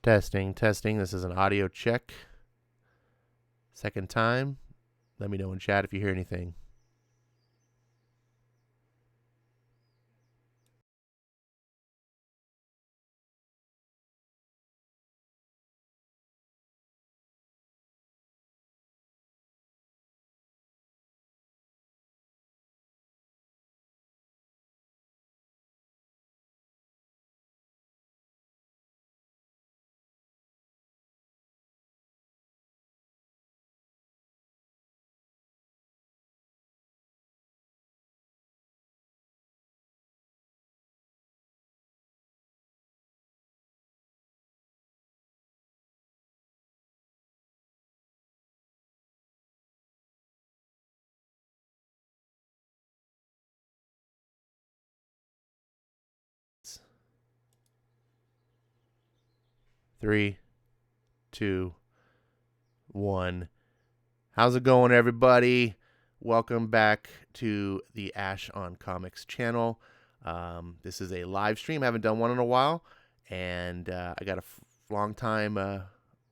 Testing, testing. This is an audio check. Second time. Let me know in chat if you hear anything. Three, two, one. How's it going, everybody? Welcome back to the Ash on Comics channel. This is a live stream. I haven't done one in a while, and I got a long-time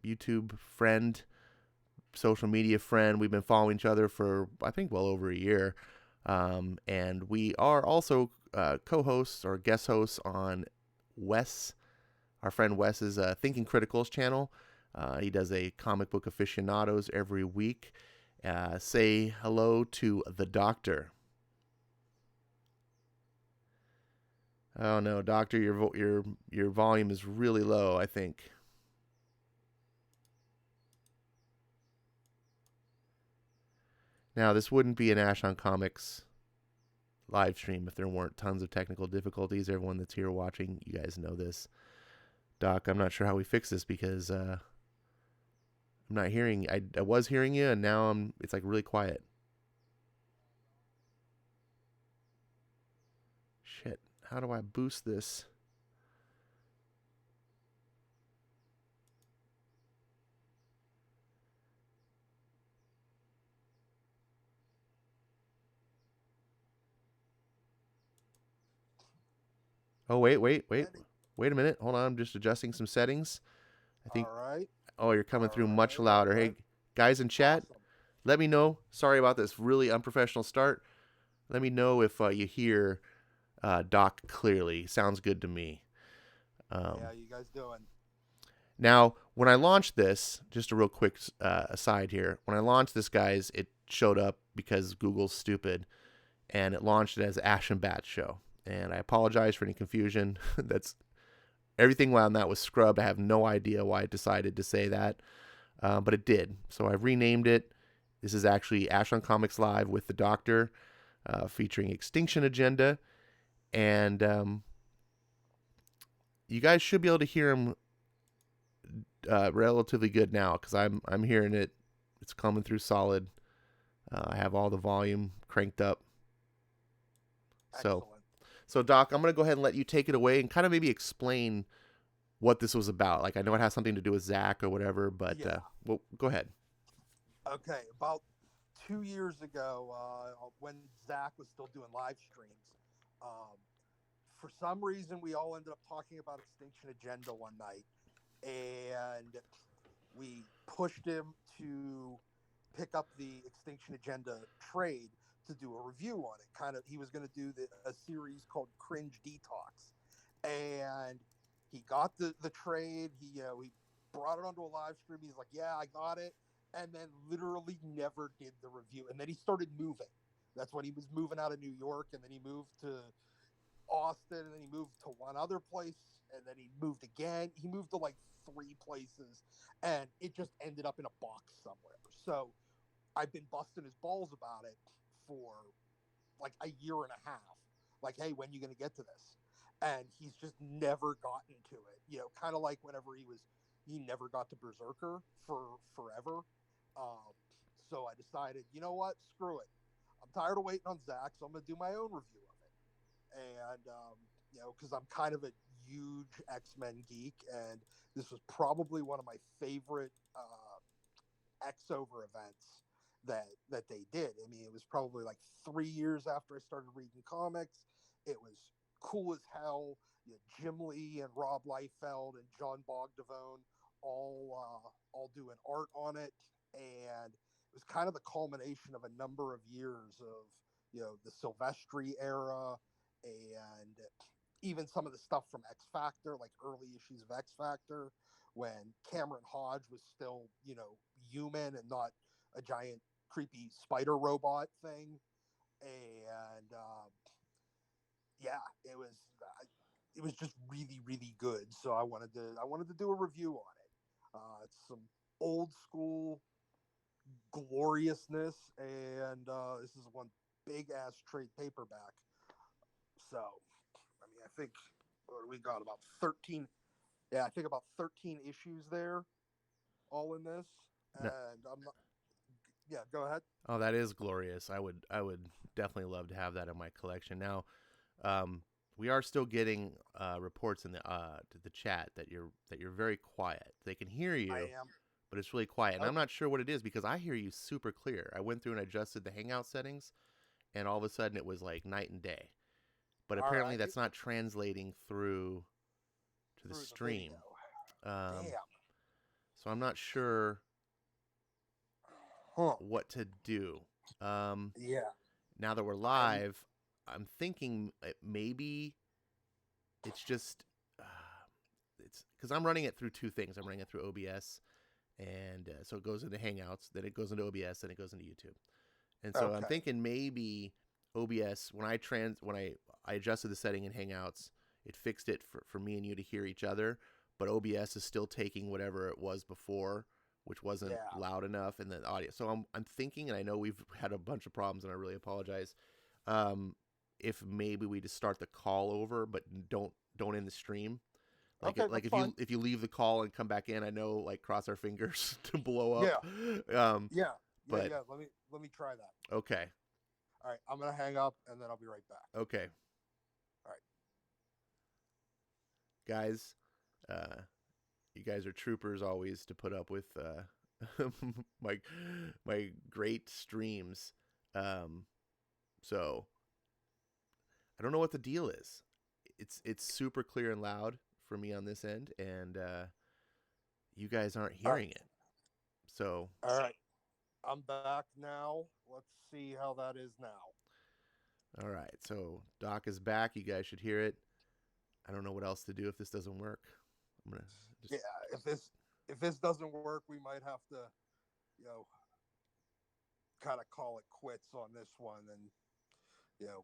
YouTube friend, social media friend. We've been following each other for, I think, well over a year. And we are also co-hosts or guest hosts on Wes, our friend Wes's Thinking Critical's channel. He does a comic book aficionados every week. Say hello to the Doctor. Oh no, Doctor, your volume is really low, I think. Now, this wouldn't be an Ash on Comics live stream if there weren't tons of technical difficulties. Everyone that's here watching, you guys know this. Doc, I'm not sure how we fix this because I'm not hearing. I was hearing you, and now it's like really quiet. Shit. How do I boost this? Oh, wait a minute. Hold on. I'm just adjusting some settings. I think. All right. Oh, you're coming through much All louder. right. Hey, guys in chat, Awesome. let me know. Sorry about this really unprofessional start. Let me know if you hear Doc clearly. Sounds good to me. Yeah, you guys doing? Now, when I launched this, just a real quick aside here. When I launched this, guys, it showed up because Google's stupid, and it launched it as Ash and Bat Show. And I apologize for any confusion. That's everything around that was scrubbed. I have no idea why it decided to say that, but it did. So I've renamed it. This is actually Ash on Comics Live with the Doctor, featuring X-Tinction Agenda, and you guys should be able to hear him relatively good now because I'm hearing it. It's coming through solid. I have all the volume cranked up. So, Excellent. so Doc, I'm gonna go ahead and let you take it away and kind of maybe explain what this was about. Like I know it has something to do with Zach or whatever, but Yeah. well, go ahead. Okay. About 2 years ago, when Zach was still doing live streams, um, for some reason we all ended up talking about Extinction Agenda one night, and we pushed him to pick up the Extinction Agenda trade to do a review on it. Kind of, he was going to do a series called Cringe Detox, and he got the trade. He brought it onto a live stream. He's like, "Yeah, I got it," and then literally never did the review. And then he started moving. That's when he was moving out of New York, and then he moved to Austin, and then he moved to one other place, and then he moved again. He moved to like three places, and it just ended up in a box somewhere. So I've been busting his balls about it for like a year and a half. Like, hey, when are you going to get to this? And he's just never gotten to it. Kind of like whenever he never got to Berserker for forever. Um, so I decided, you know what? Screw it. I'm tired of waiting on Zach, so I'm going to do my own review of it. And because I'm kind of a huge X-Men geek, and this was probably one of my favorite X-Over events that they did. I mean, it was probably like 3 years after I started reading comics. It was cool as hell. Jim Lee and Rob Liefeld and John Bogdavone all doing art on it, and it was kind of the culmination of a number of years of the Silvestri era and even some of the stuff from X Factor, like early issues of X Factor, when Cameron Hodge was still human and not a giant creepy spider robot thing, and yeah, it was just really really good. So I wanted to do a review on it. It's some old school gloriousness, and this is one big ass trade paperback. So I mean, I think we got about 13. Yeah, I think about 13 issues there, all in this, No, and I'm not. Yeah, go ahead. oh, that is glorious. I would definitely love to have that in my collection. Now, we are still getting reports in the chat that you're very quiet. They can hear I you, am. but it's really quiet, and I'm Oh, not sure what it is because I hear you super clear. I went through and adjusted the Hangout settings, and all of a sudden it was like night and day. But all apparently right. that's not translating through to the Through the video. stream. Um, Damn. so I'm not sure Huh. what to do. Um, Yeah. Now that we're I'm. live, I'm thinking maybe it's just it's because I'm running it through two things. I'm running it through OBS, and so it goes into Hangouts, then it goes into OBS, then it goes into YouTube. And so I'm Okay. thinking maybe OBS when I adjusted the setting in Hangouts, it fixed it for me and you to hear each other, but OBS is still taking whatever it was before, which wasn't Yeah. loud enough in the audio. So I'm thinking, and I know we've had a bunch of problems, and I really apologize. Um, if maybe we just start the call over, but don't end the stream. Okay, Like that's fine. if you leave the call and come back in, I know like cross our fingers to blow Yeah. up. Um, Yeah. Yeah. but Yeah. Let me try that. okay, All right. I'm gonna hang up and then I'll be right back. okay, All right. guys, uh, you guys are troopers always to put up with my my great streams. Um, so I don't know what the deal is. It's super clear and loud for me on this end, and you guys aren't All right. hearing it. So All right. I'm back now. Let's see how that is now. all right, so Doc is back. You guys should hear it. I don't know what else to do if this doesn't work. I'm gonna just Yeah. If this doesn't work, we might have to you know kind of call it quits on this one, and you know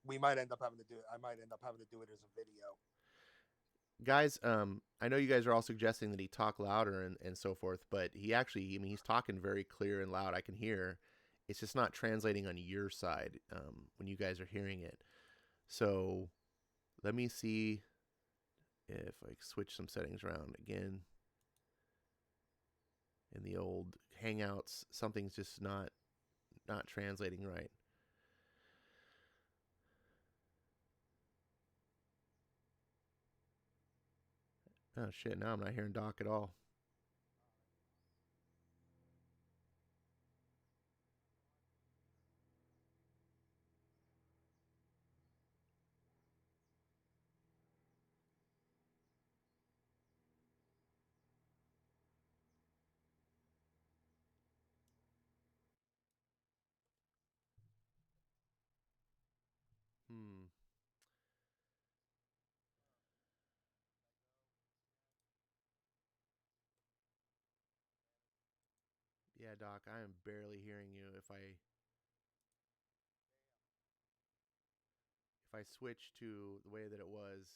we might end up having to do it. I might end up having to do it as a video. guys, I know you guys are all suggesting that he talk louder and so forth, but he actually, I mean, he's talking very clear and loud. I can hear. It's just not translating on your side when you guys are hearing it. So let me see if I switch some settings around again. In the old Hangouts, something's just not translating right. Oh shit! Now I'm not hearing Doc at all. Hmm. Yeah, Doc, I am barely hearing you. If I switch to the way that it was,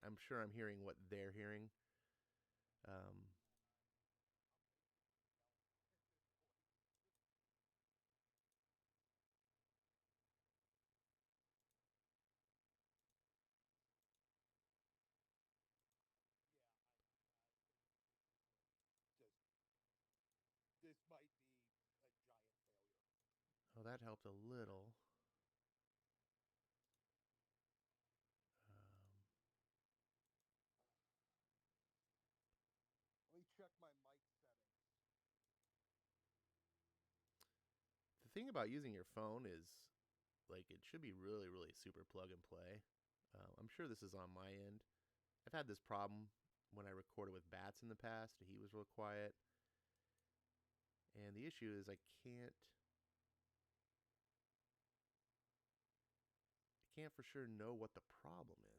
I'm sure I'm hearing what they're hearing. Um, This might be a giant failure. oh, that helped a little. Let me check my mic settings. The thing about using your phone is like it should be really, really super plug and play. I'm sure this is on my end. I've had this problem when I recorded with bats in the past. He was real quiet. And the issue is I can't for sure know what the problem is.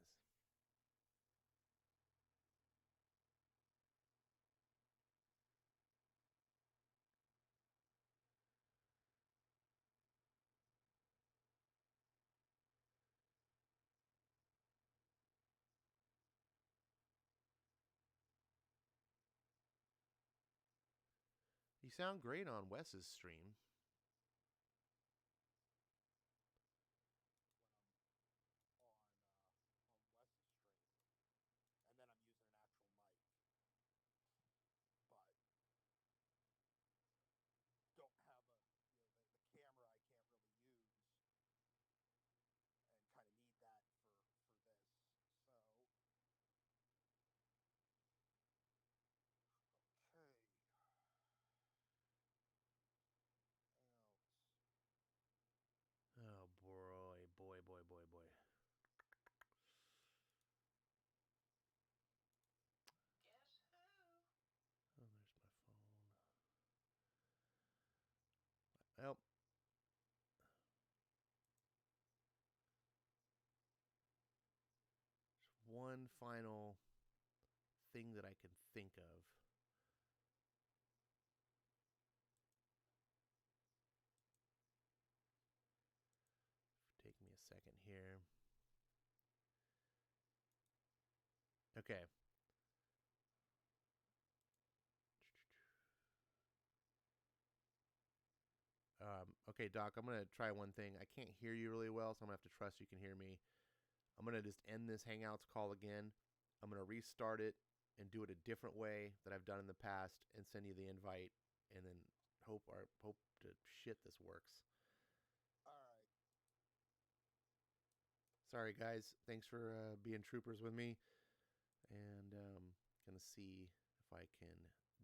You sound great on Wes's stream. When I'm on Wes's stream, and then I'm using an actual mic, but don't have a the camera I can't really use, and kind of need that for this. So okay, Oh boy, boy, boy, boy, boy. Guess who? Oh, there's my phone. Well, there's one final thing that I can think of. Take me a second here. Okay. Okay, Doc, I'm going to try one thing. I can't hear you really well, so I'm going to have to trust you can hear me. I'm going to just end this Hangouts call again. I'm going to restart it and do it a different way that I've done in the past and send you the invite and then hope to shit this works. all right. Sorry, guys. Thanks for being troopers with me. And going to see if I can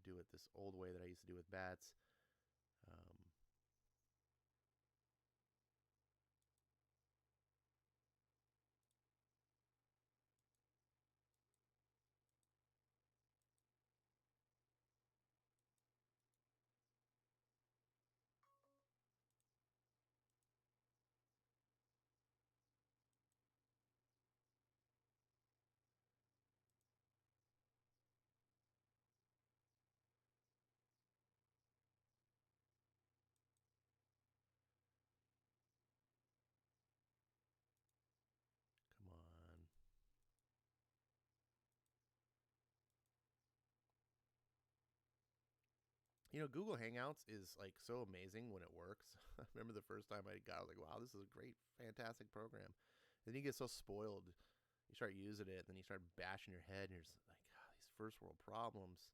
do it this old way that I used to do with bats. Come on. Google Hangouts is like so amazing when it works. I remember the first time I got it, I was like, wow, this is a great, fantastic program. And then you get so spoiled. You start using it, and then you start bashing your head, and you're just like, oh, these first world problems.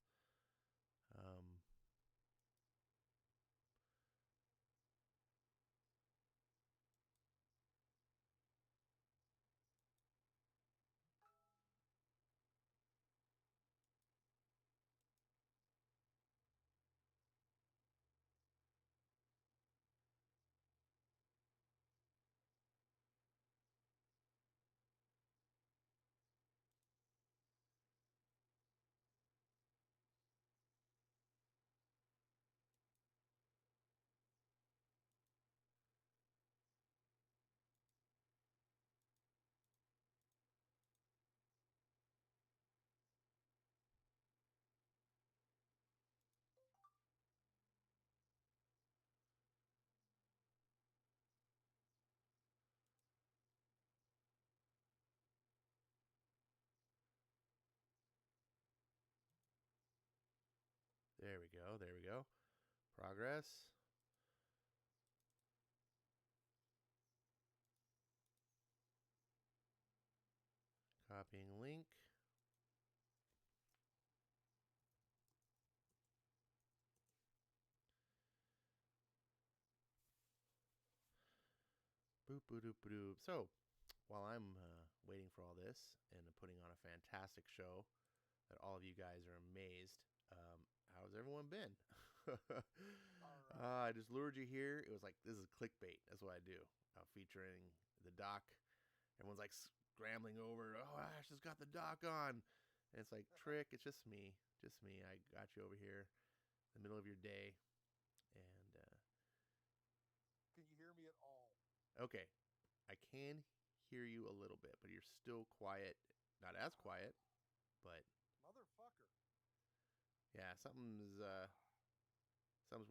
There we go. There we go. Progress. Copying link. Boop, boop, boop, boop. So, while I'm waiting for all this and putting on a fantastic show that all of you guys are amazed, how's everyone been? I just lured you here. It was like, this is clickbait. That's what I do. Featuring the doc. Everyone's like, scrambling over. Oh, Ash has got the dock on. And it's like, Trick, it's just me. Just me. I got you over here in the middle of your day. And, Can you hear me at all? okay. I can hear you a little bit, but you're still quiet. Not as quiet, but Motherfucker. yeah, something's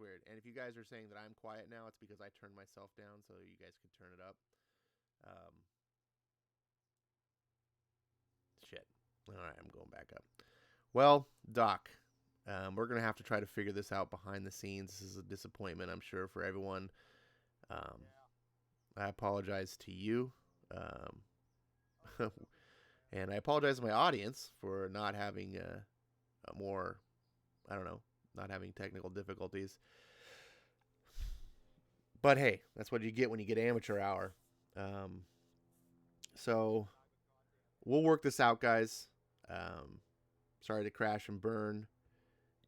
weird. And if you guys are saying that I'm quiet now, it's because I turned myself down so you guys could turn it up. Shit. All right, I'm going back up. Well, Doc, we're going to have to try to figure this out behind the scenes. This is a disappointment, I'm sure, for everyone. Yeah. I apologize to you. Oh, And I apologize to my audience for not having a more, I don't know, not having technical difficulties. But hey, that's what you get when you get amateur hour. So we'll work this out, guys. Sorry to crash and burn.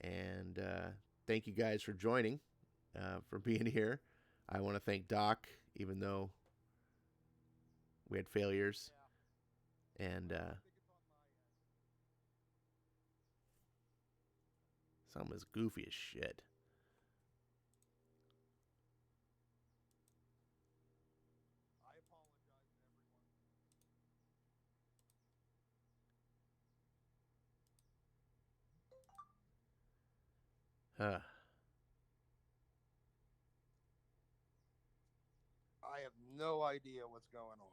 And thank you guys for joining, for being here. I want to thank Doc, even though we had failures. Yeah. And I think it's on my end. something is goofy as shit. I apologize to everyone. Huh. I have no idea what's going on.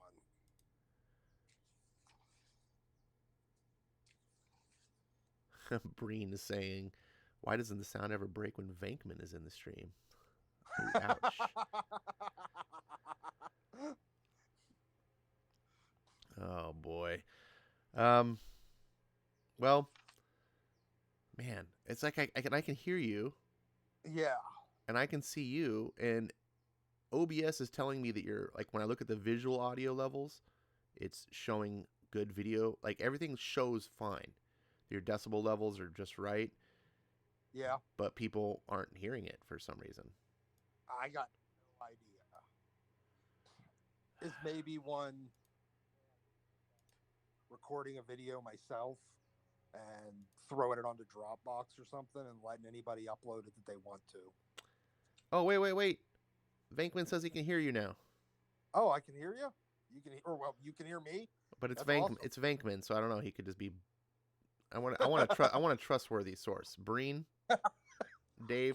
Breen is saying, why doesn't the sound ever break when Venkman is in the stream? Ooh, ouch. Oh, boy. Well, man, it's like I can hear you, Yeah. and I can see you, and OBS is telling me that you're, like, when I look at the visual audio levels, it's showing good video. Like, everything shows fine. Your decibel levels are just right, Yeah. but people aren't hearing it for some reason. I got no idea. Is maybe one recording a video myself and throwing it onto Dropbox or something and letting anybody upload it that they want to. Oh, wait. Venkman says he can hear you now. Oh, I can hear you. You can, or well, you can hear me. But it's That's awesome. It's Venkman, so I don't know. He could just be. I want a trustworthy source. Breen, Dave.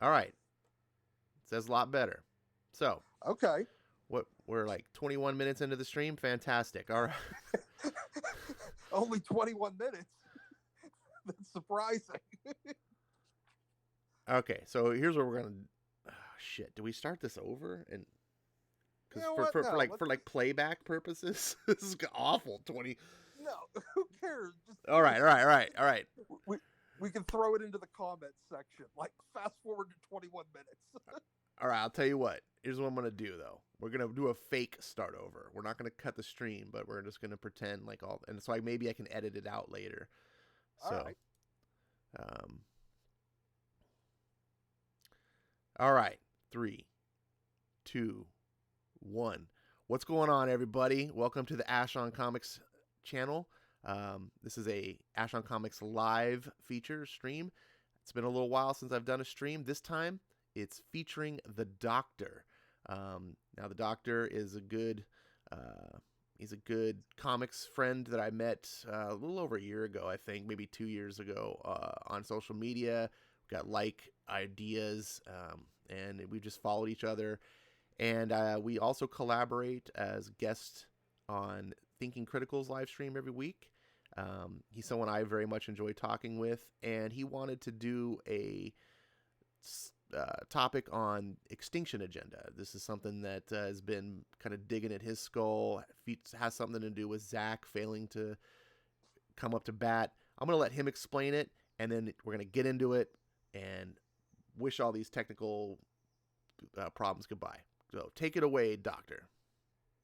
All right, it says a lot better. So Okay. what? We're like 21 minutes into the stream. Fantastic. All right. Only 21 minutes. That's surprising. Okay, so here's what we're gonna. Oh, shit. Do we start this over? And because You know what? for No, like let's playback purposes, this is awful. 20. No, who cares? Just All right. we can throw it into the comments section. Like fast forward to 21 minutes. All right, I'll tell you what. Here's what I'm going to do, though. We're going to do a fake start over. We're not going to cut the stream, but we're just going to pretend like all... And so maybe I can edit it out later. So, All right. All right. 3, 2, 1. What's going on, everybody? Welcome to the Ash on Comics channel. This is a Ash on Comics live feature stream. It's been a little while since I've done a stream. This time, it's featuring the Doktor. Now, the Doktor is a good, he's a good comics friend that I met a little over a year ago, I think, maybe 2 years ago, on social media. We got like ideas, and we just followed each other. And we also collaborate as guests on Thinking Critical's live stream every week. He's someone I very much enjoy talking with, and he wanted to do a topic on X-Tinction agenda. This is something that has been kind of digging at his skull. It has something to do with Zach failing to come up to bat. I'm going to let him explain it, and then we're going to get into it and wish all these technical problems goodbye. So take it away, Doktor.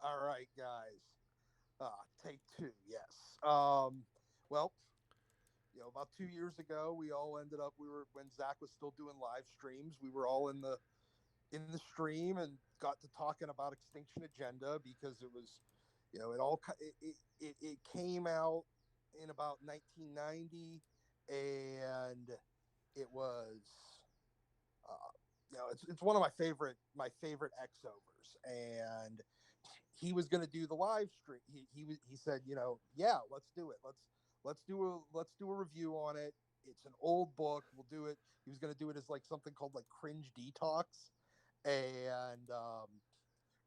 All right, guys. Take 2. Yes. Well, about 2 years ago, we all ended up. When Zach was still doing live streams. We were all in the stream and got to talking about X-Tinction agenda because it was It all it came out in about 1990, and it was it's one of my favorite X overs, and he was going to do the live stream. He said, yeah, let's do it. Let's do a review on it. It's an old book. We'll do it. He was going to do it as like something called like Cringe Detox, and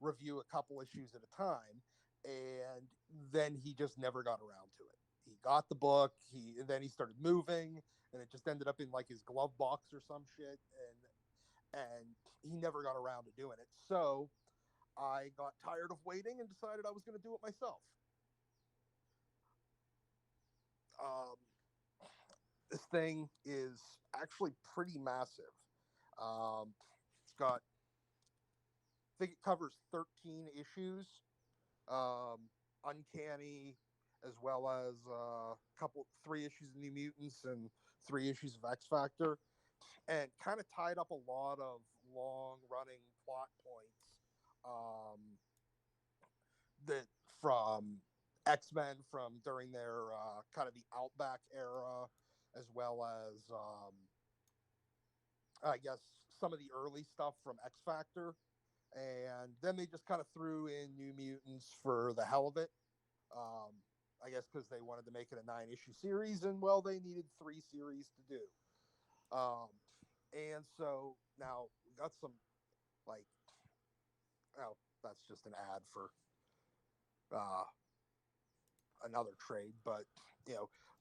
review a couple issues at a time. And then he just never got around to it. He got the book. And then he started moving, and it just ended up in like his glove box or some shit. And he never got around to doing it. So I got tired of waiting and decided I was going to do it myself. Um, this thing is actually pretty massive. It's got, I think it covers 13 issues, Uncanny, as well as three issues of New Mutants and three issues of X Factor, and kind of tied up a lot of long running plot points. That from X-Men from during their kind of the Outback era, as well as I guess some of the early stuff from X Factor, and then they just kind of threw in New Mutants for the hell of it. Um, I guess because they wanted to make it a 9-issue series, and well, they needed 3 series to do. Um, and so now we got some like, oh, that's just an ad for uh, another trade, but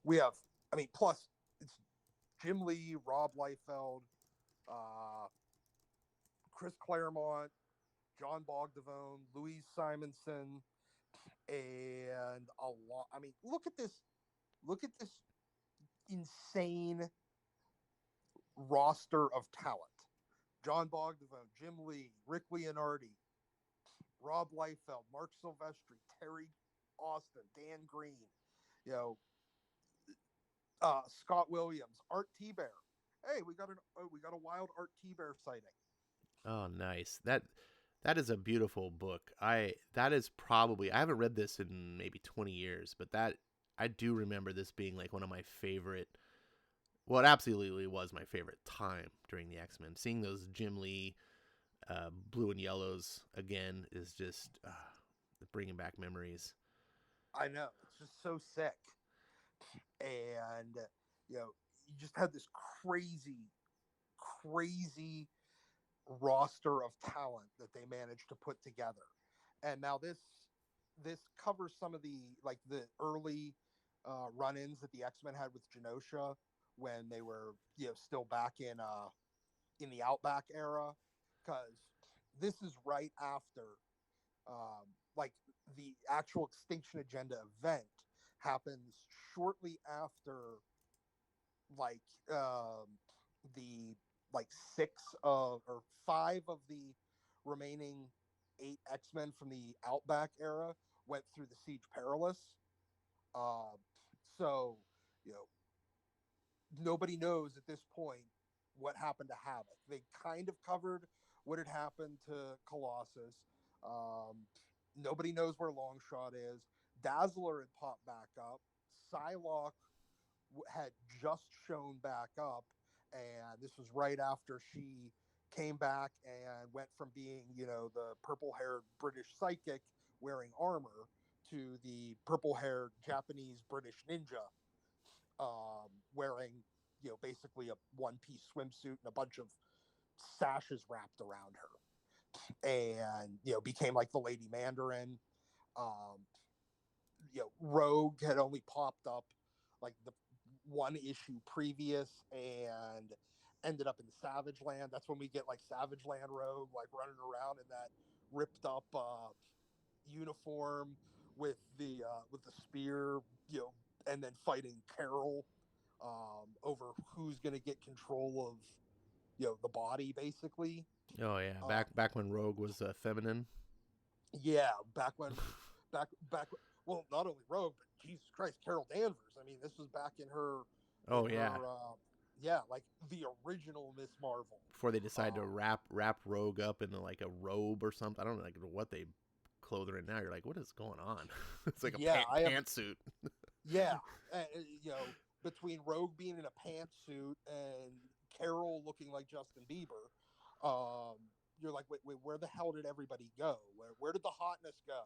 we have. I mean, plus it's Jim Lee, Rob Liefeld, uh, Chris Claremont, John Bogdavone, Louise Simonson, and a lot. I mean, look at this. Look at this insane roster of talent. John Bogdavone, Jim Lee, Rick Leonardi, Rob Liefeld, Mark Silvestri, Terry Austin, Dan Green, you know, Scott Williams, Art T Bear. Hey, we got a wild Art T Bear sighting. Oh, nice. That is a beautiful book. That is probably, I haven't read this in maybe 20 years, but that I do remember this being like one of my favorite. Well, it absolutely was my favorite time during the X-Men. Seeing those Jim Lee blue and yellows again is just bringing back memories. I know, it's just so sick, and you know, you just had this crazy, crazy roster of talent that they managed to put together. And now this covers some of the like the early run-ins that the X-Men had with Genosha when they were still back in the Outback era, because this is right after like the actual Extinction Agenda event happens shortly after like the like six of or five of the remaining 8 X-Men from the Outback era went through the Siege Perilous. Uh, so you know nobody knows at this point what happened to Havoc. They kind of covered what had happened to Colossus. Um, Nobody knows where Longshot is. Dazzler had popped back up. Psylocke had just shown back up, and this was right after she came back and went from being, the purple-haired British psychic wearing armor to the purple-haired Japanese British ninja wearing, basically a one-piece swimsuit and a bunch of sashes wrapped around her, and became like the Lady Mandarin. Um, Rogue had only popped up like the one issue previous and ended up in Savage Land. That's when we get like Savage Land Rogue like running around in that ripped up uniform with the spear, and then fighting Carol over who's going to get control of the body basically. Oh yeah, Uh, back when Rogue was feminine. yeah, back. Well, not only Rogue, but Jesus Christ, Carol Danvers. I mean, this was back in Oh yeah, her, yeah, like the original Miss Marvel. before they decide to Uh, wrap Rogue up in like a robe or something. I don't know like what they clothing right now, you're like, what is going on? It's like a Yeah, I have. pantsuit. Yeah, you know, between Rogue being in a pantsuit and Carol looking like Justin Bieber, you're like, wait, where the hell did everybody go? Where did the hotness go?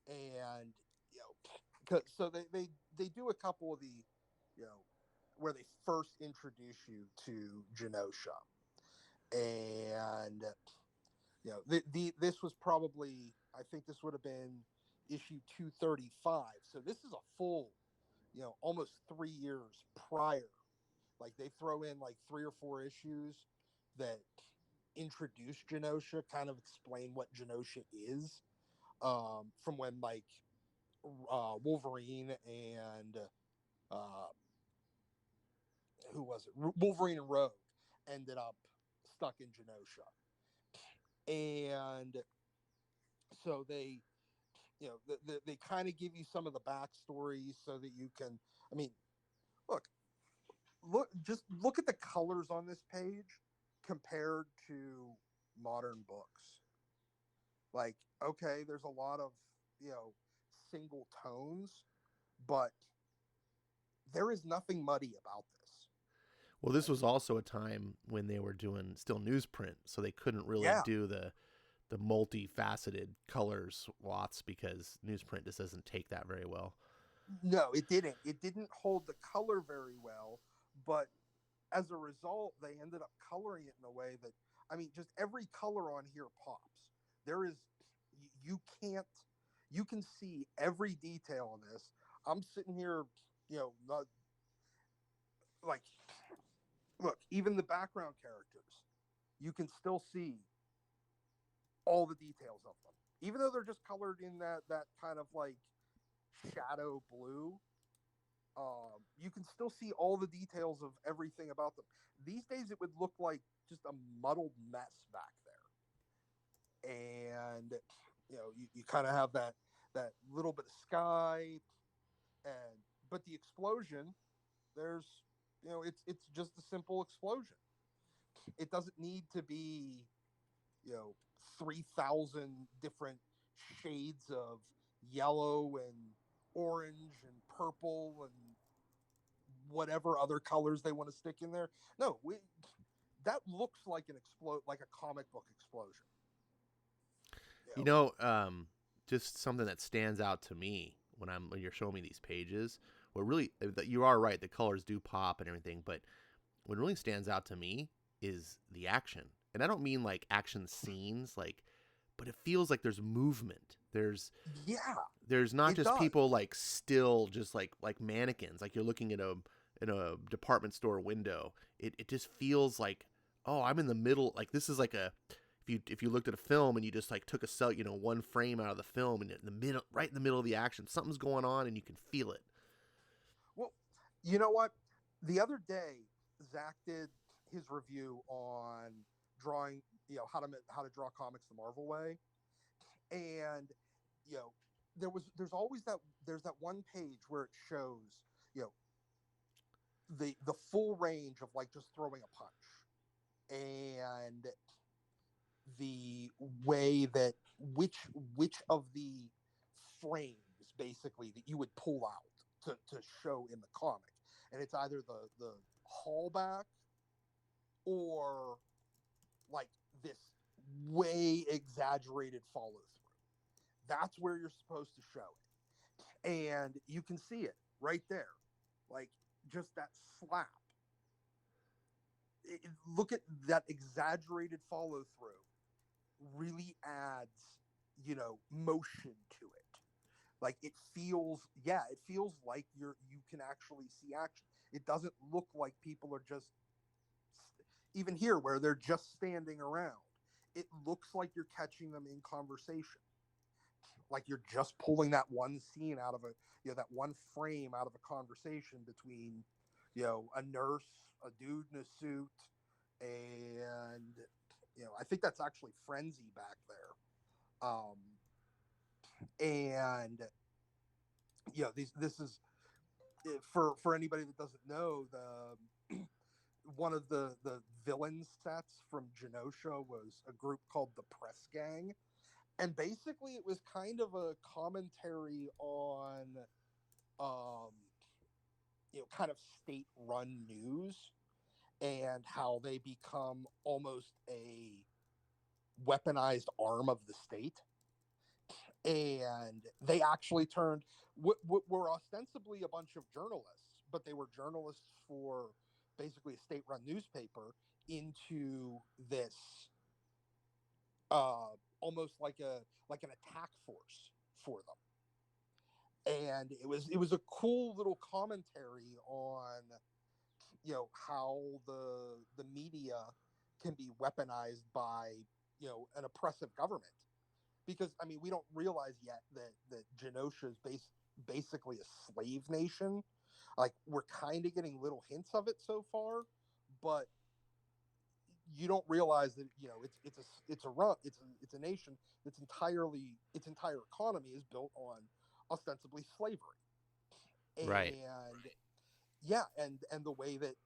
And you know, so they do a couple of the, you know, where they first introduce you to Genosha, and you know, this was probably, I think this would have been issue 235. So this is a full, you know, almost 3 years prior. Like they throw in like 3 or 4 issues that introduce Genosha, kind of explain what Genosha is, from when like Wolverine and uh, who was it? Wolverine and Rogue ended up stuck in Genosha, and so they, you know, they kind of give you some of the backstory so that you can, I mean, look, just look at the colors on this page compared to modern books. Like, okay, there's a lot of, you know, single tones, but there is nothing muddy about this. Well, this was also a time when they were doing still newsprint, so they couldn't really Yeah, do the multifaceted color swaths because newsprint just doesn't take that very well. no, it didn't. It didn't hold the color very well, but as a result, they ended up coloring it in a way that, I mean, just every color on here pops. There is, you can't, you can see every detail in this. I'm sitting here, you know, not, like, look, even the background characters, you can still see all the details of them, even though they're just colored in that kind of like shadow blue. You can still see all the details of everything about them. These days, it would look like just a muddled mess back there, and you know, you kind of have that little bit of sky, and but the explosion, there's, you know, it's just a simple explosion. It doesn't need to be, you know, 3,000 different shades of yellow and orange and purple and whatever other colors they want to stick in there. No, that looks like an explode, like a comic book explosion. You You know? know, just something that stands out to me when you're showing me these pages. What really, you are right, the colors do pop and everything, but what really stands out to me is the action, and I don't mean like action scenes, like, but it feels like there's movement. Yeah, There's not it just does. people like still just like mannequins, like you're looking at a in a department store window. It just feels like, oh, I'm in the middle. Like this is like a, if you looked at a film and you just like took a cell, one frame out of the film, and in the middle, right in the middle of the action, something's going on and you can feel it. Well, you know what? The other day, Zach did his review on drawing, you know, how to draw comics the Marvel way, and you know, there's always that one page where it shows, you know, the full range of like just throwing a punch, and the way that which of the frames basically that you would pull out to show in the comic, and it's either the hallback or like this way exaggerated follow through. That's where you're supposed to show it, and you can see it right there, like just that slap. Look at that exaggerated follow through, really adds, you know, motion to it. Like it feels, yeah, it feels like you can actually see action. It doesn't look like people are just, even here where they're just standing around, it looks like you're catching them in conversation, like you're just pulling that one scene out of a, you know, that one frame out of a conversation between, you know, a nurse, a dude in a suit, and you know, I think that's actually Frenzy back there. um and you know, this is, for anybody that doesn't know, one of the villain sets from Genosha was a group called the Press Gang, and basically it was kind of a commentary on um, kind of state-run news and how they become almost a weaponized arm of the state. And they actually turned were ostensibly a bunch of journalists, but they were journalists for basically a state-run newspaper into this almost like an attack force for them. And it was a cool little commentary on how the media can be weaponized by an oppressive government, because I mean we don't realize yet that Genosha is basically a slave nation. Like, we're kind of getting little hints of it so far, but you don't realize that it's a nation that's entirely its entire economy is built on ostensibly slavery. Right. And yeah, and the way that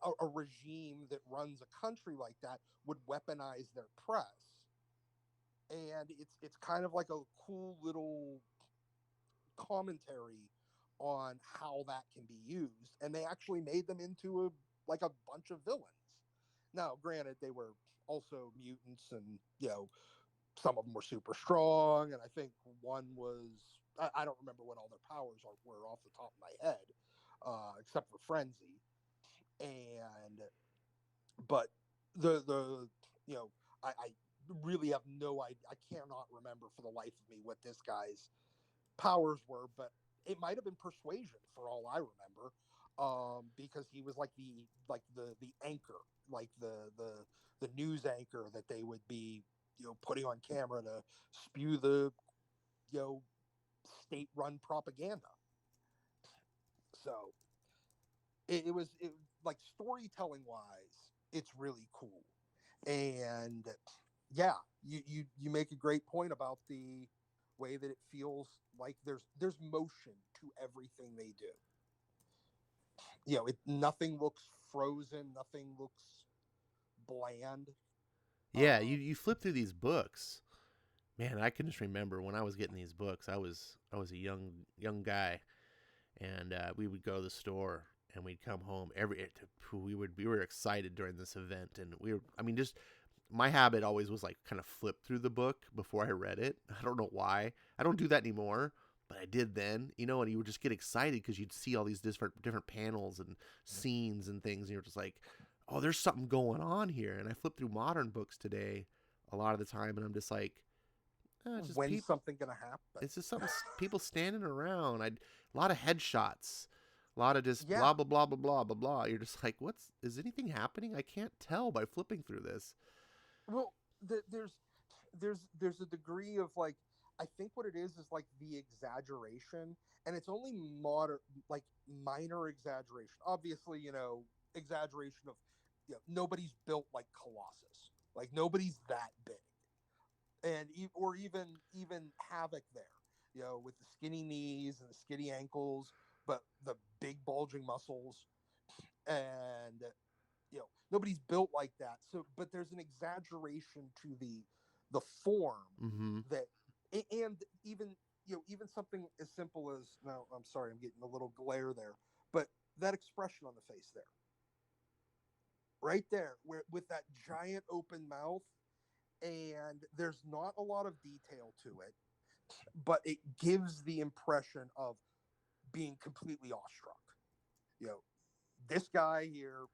a regime that runs a country like that would weaponize their press. And it's kind of like a cool little commentary on how that can be used, and they actually made them into a bunch of villains. Now granted, they were also mutants, and some of them were super strong, and I think one was I don't remember what all their powers were off the top of my head, except for frenzy. And but the I really have no idea. I cannot remember for the life of me what this guy's powers were, but it might have been persuasion for all I remember, because he was like the anchor, like the news anchor that they would be putting on camera to spew the you know state run propaganda. So like, storytelling wise, it's really cool. And yeah, you make a great point about the way that it feels like there's motion to everything they do. Nothing looks frozen, nothing looks bland. Yeah, um you flip through these books. Man, I can just remember when I was getting these books. I was a young guy, and we would go to the store and we'd come home we were excited during this event, and we were, I mean, just my habit always was like kind of flip through the book before I read it. I don't know why. I don't do that anymore, but I did then, and you would just get excited because you'd see all these different panels and scenes and things, and you're just like, oh, there's something going on here. And I flip through modern books today a lot of the time, and I'm just like, it's just when's something gonna happen? it's just something, people standing around. A lot of headshots, a lot of just Yeah. blah blah blah blah blah blah blah. You're just like, is anything happening? I can't tell by flipping through this. Well, there's a degree of, like, I think what it is like the exaggeration, and it's only moderate, like minor exaggeration. Obviously, exaggeration of, nobody's built like Colossus, like nobody's that big, and or even Havoc there, with the skinny knees and the skinny ankles, but the big bulging muscles. And nobody's built like that. So, but there's an exaggeration to the form Mm-hmm. that, and even something as simple as, no, I'm sorry, I'm getting a little glare there, but that expression on the face there, right there, where with that giant open mouth, and there's not a lot of detail to it, but it gives the impression of being completely awestruck. You know, this guy here,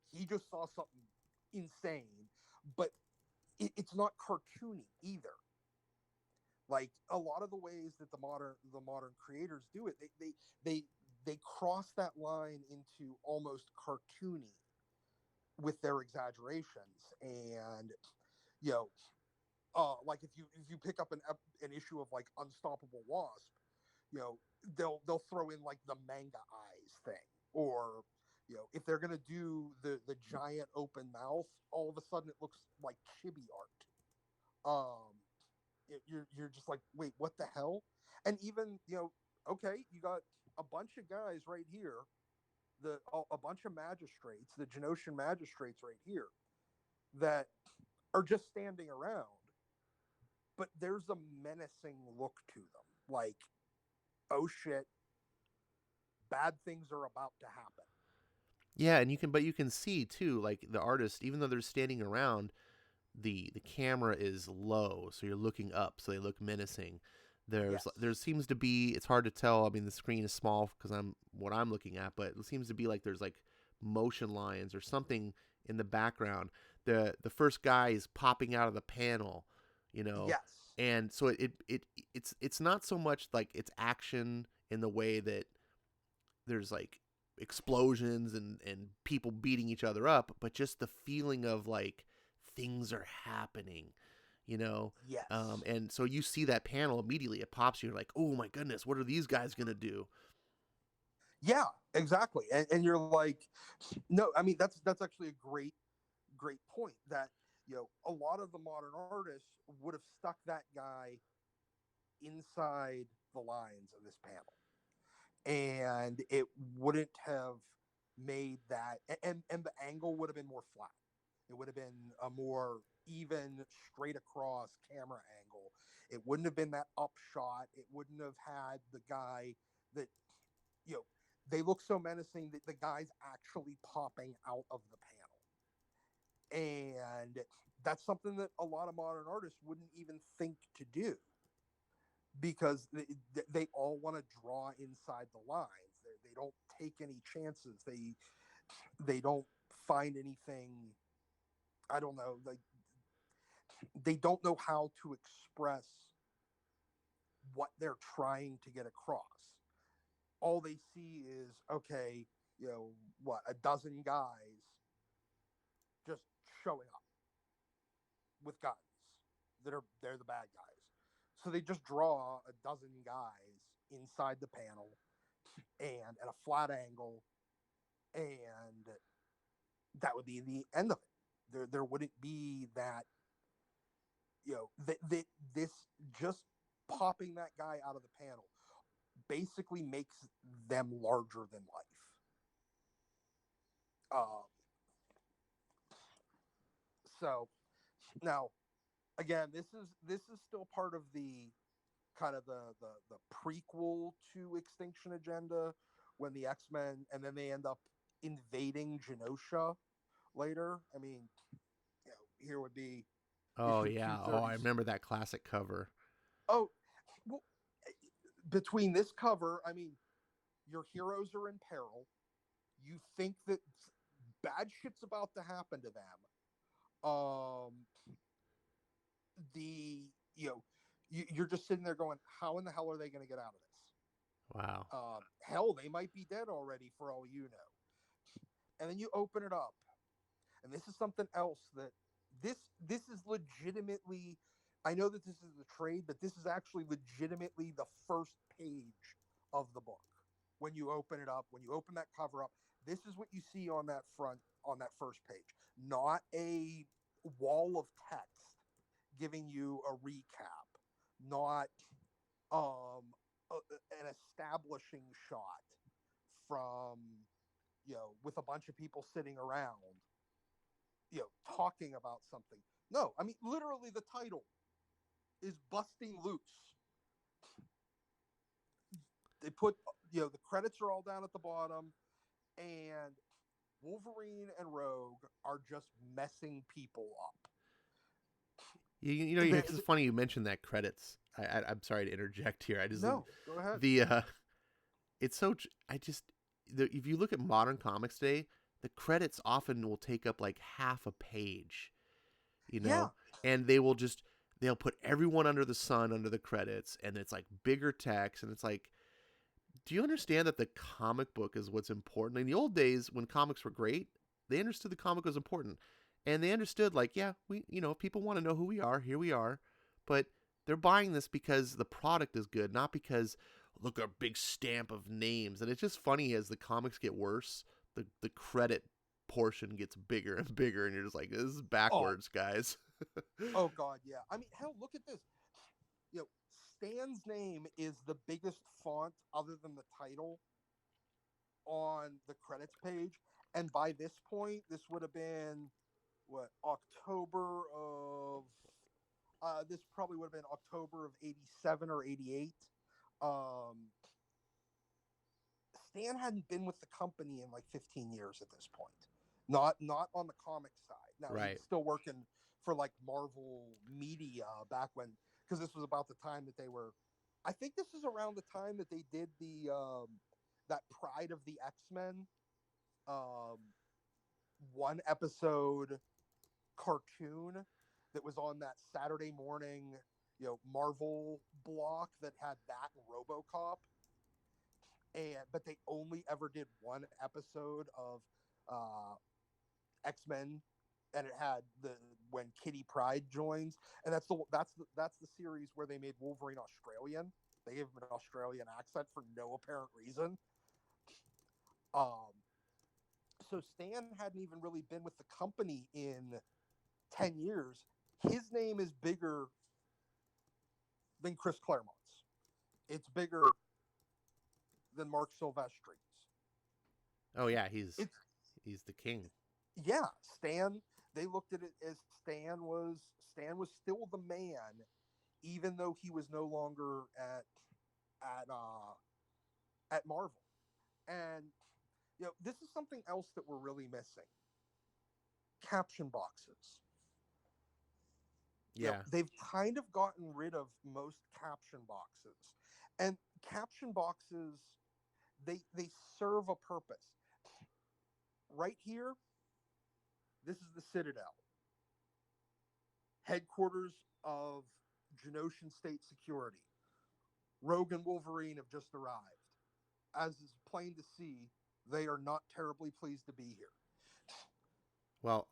he just saw something insane, but it's not cartoony either. Like a lot of the ways that the modern creators do it, they they cross that line into almost cartoony with their exaggerations. And you know like if you pick up an issue of like Unstoppable Wasp, they'll throw in like the manga eyes thing, or if they're gonna do the giant open mouth, all of a sudden it looks like chibi art. You're just like, wait, what the hell? And even okay, you got a bunch of guys right here a bunch of magistrates, the Genosian magistrates right here, that are just standing around, but there's a menacing look to them. Like, oh shit, bad things are about to happen. Yeah, and you can see too, like the artist, even though they're standing around, the camera is low, so you're looking up, so they look menacing. Yes. There seems to be, it's hard to tell. I mean, the screen is small because I'm looking at, but it seems to be like there's like motion lines or something in the background. The first guy is popping out of the panel, you know, Yes. and so it's not so much like it's action in the way that there's like explosions and people beating each other up, but just the feeling of like things are happening, you know. Yes. And so you see that panel immediately, it pops you. You're like, oh my goodness, what are these guys gonna do? Yeah, exactly. And you're like, no, I mean that's actually a great point. That a lot of the modern artists would have stuck that guy inside the lines of this panel, and it wouldn't have made that, and the angle would have been more flat. It would have been a more even, straight across camera angle. It wouldn't have been that upshot. It wouldn't have had the guy that you know they look so menacing that the guy's actually popping out of the panel. And that's something that a lot of modern artists wouldn't even think to do, because they all want to draw inside the lines. They don't take any chances. They don't find anything. I don't know. Like, they don't know how to express what they're trying to get across. All they see is, okay, what, a dozen guys just showing up with guns they're the bad guys. So they just draw a dozen guys inside the panel and at a flat angle, and that would be the end of it. There wouldn't be that, this just popping that guy out of the panel basically makes them larger than life. Um, so now, again, this is still part of the kind of the prequel to Extinction Agenda, when the X-Men, and then they end up invading Genosha later. I mean, here would be Oh issue yeah, oh I 230. remember that classic cover. Oh, well, between this cover, I mean, your heroes are in peril. You think that bad shit's about to happen to them. Um, the you're just sitting there going, how in the hell are they going to get out of this? Wow. Hell, they might be dead already for all you know. And then you open it up, and this is something else that this is legitimately. I know that this is the trade, but this is actually legitimately the first page of the book. When you open it up, when you open that cover up, this is what you see on that first page. Not a wall of text giving you a recap, not an establishing shot from with a bunch of people sitting around, talking about something. No, I mean, literally the title is Busting Loose. They put, the credits are all down at the bottom, and Wolverine and Rogue are just messing people up. You know, it's funny you mentioned that credits. I'm sorry to interject here. I just No, go ahead. the it's so I just if you look at modern comics today, the credits often will take up like half a page, you Yeah. know, and they'll put everyone under the sun under the credits, and it's like bigger text, and it's like, do you understand that the comic book is what's important? In the old days, when comics were great, they understood the comic was important, and they understood, like, yeah, we, if people want to know who we are, here we are, but they're buying this because the product is good, not because look, our big stamp of names. And it's just funny, as the comics get worse, the credit portion gets bigger and bigger, and you're just like, this is Oh, backwards, guys. oh God, yeah. I mean, hell, look at this. Stan's name is the biggest font other than the title on the credits page. And by this point, this would have been what, October of this probably would have been October of 87 or 88. Um, Stan hadn't been with the company in like 15 years at this point. Not on the comic side. Now he Right. was still working for like Marvel Media back when, because this was about the time that they were. I think this is around the time that they did the that Pride of the X-Men um, one episode cartoon that was on that Saturday morning, Marvel block that had that and RoboCop. And but they only ever did one episode of uh, X-Men, and it had the when Kitty Pryde joins, and that's the series where they made Wolverine Australian. They gave him an Australian accent for no apparent reason. Um, so Stan hadn't even really been with the company in 10 years. His name is bigger than Chris Claremont's. It's bigger than Mark Silvestri's. Oh yeah, It's he's the king. Yeah, Stan. They looked at it as Stan was still the man, even though he was no longer at uh, at Marvel. And this is something else that we're really missing: caption boxes. Yeah. They've kind of gotten rid of most caption boxes, and caption boxes they serve a purpose. Right here, this is the Citadel, headquarters of Genoshan State Security. Rogue and Wolverine have just arrived. As is plain to see, they are not terribly pleased to be here. Well,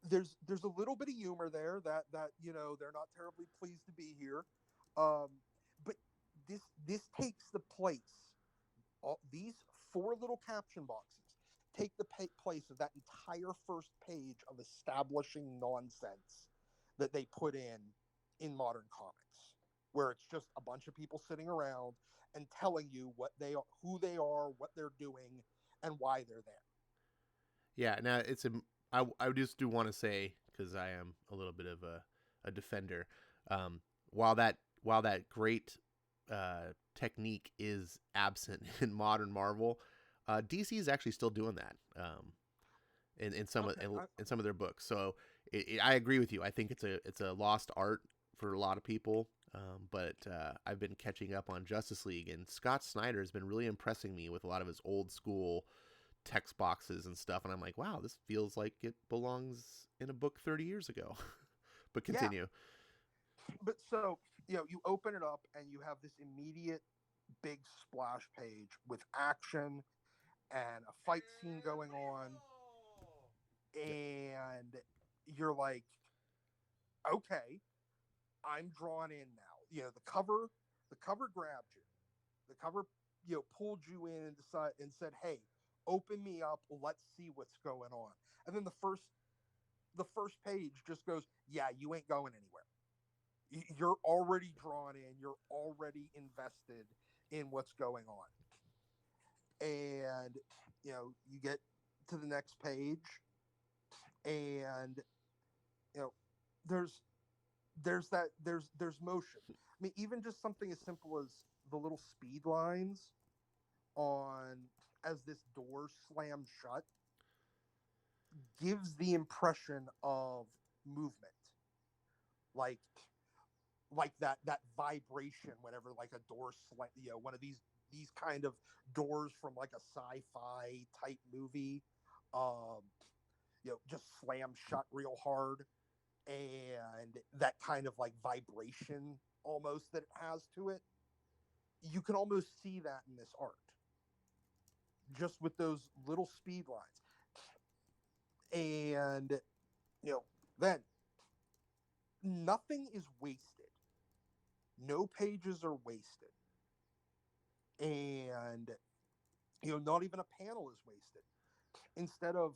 There's a little bit of humor there that they're not terribly pleased to be here, but this takes the place. These four little caption boxes take the place of that entire first page of establishing nonsense that they put in modern comics, where it's just a bunch of people sitting around and telling you what they are, who they are, what they're doing, and why they're there. yeah. Now I just do want to say, because I am a little bit of a defender. Um, while that great technique is absent in modern Marvel, DC is actually still doing that. In some Okay, in some of their books. So I agree with you. I think it's a lost art for a lot of people. But I've been catching up on Justice League, and Scott Snyder has been really impressing me with a lot of his old school text boxes and stuff. And I'm like, wow, this feels like it belongs in a book 30 years ago. But yeah, continue. but so you open it up and you have this immediate big splash page with action and a fight scene going on, Yep. and you're like, okay, I'm drawn in now. The cover grabbed you. The cover, pulled you in and said, "Hey, open me up. Let's see what's going on." And then the first page just goes, "Yeah, you ain't going anywhere. You're already drawn in. You're already invested in what's going on." And you get to the next page, and you know, there's there's motion. I mean, even just something as simple as the little speed lines on as this door slams shut gives the impression of movement, like that vibration whenever like a door one of these kind of doors from like a sci-fi type movie, um, just slam shut real hard, and that kind of like vibration almost that it has to it. You can almost see that in this art, just with those little speed lines. And then nothing is wasted. No pages are wasted. And not even a panel is wasted. Instead of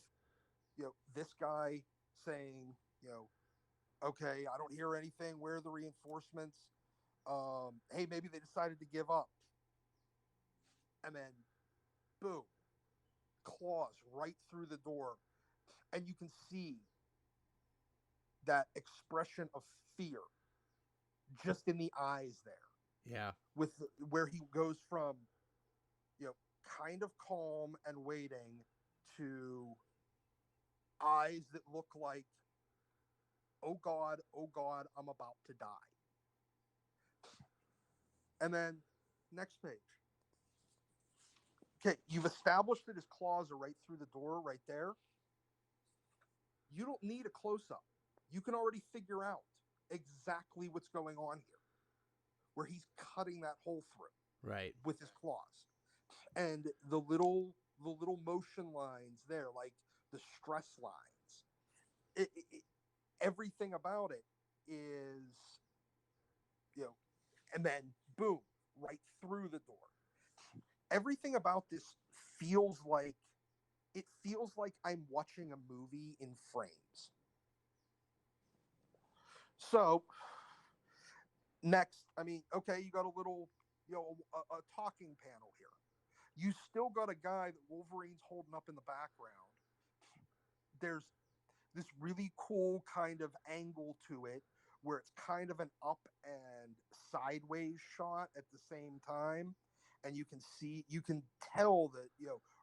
this guy saying, okay, I don't hear anything, where are the reinforcements? Hey, maybe they decided to give up. And then boom, claws right through the door, and you can see that expression of fear just in the eyes there. Yeah. With where he goes from, kind of calm and waiting to eyes that look like, oh God, I'm about to die. And then next page. Okay, you've established that his claws are right through the door, right there. You don't need a close up. You can already figure out exactly what's going on here, where he's cutting that hole through Right. with his claws, and the little motion lines there, like the stress lines. Everything about it is, and then boom, right through the door. Everything about this feels like I'm watching a movie in frames. So next, okay, you got a little, a talking panel here. You still got a guy that Wolverine's holding up in the background. There's this really cool kind of angle to it where it's kind of an up and sideways shot at the same time. And you can tell that,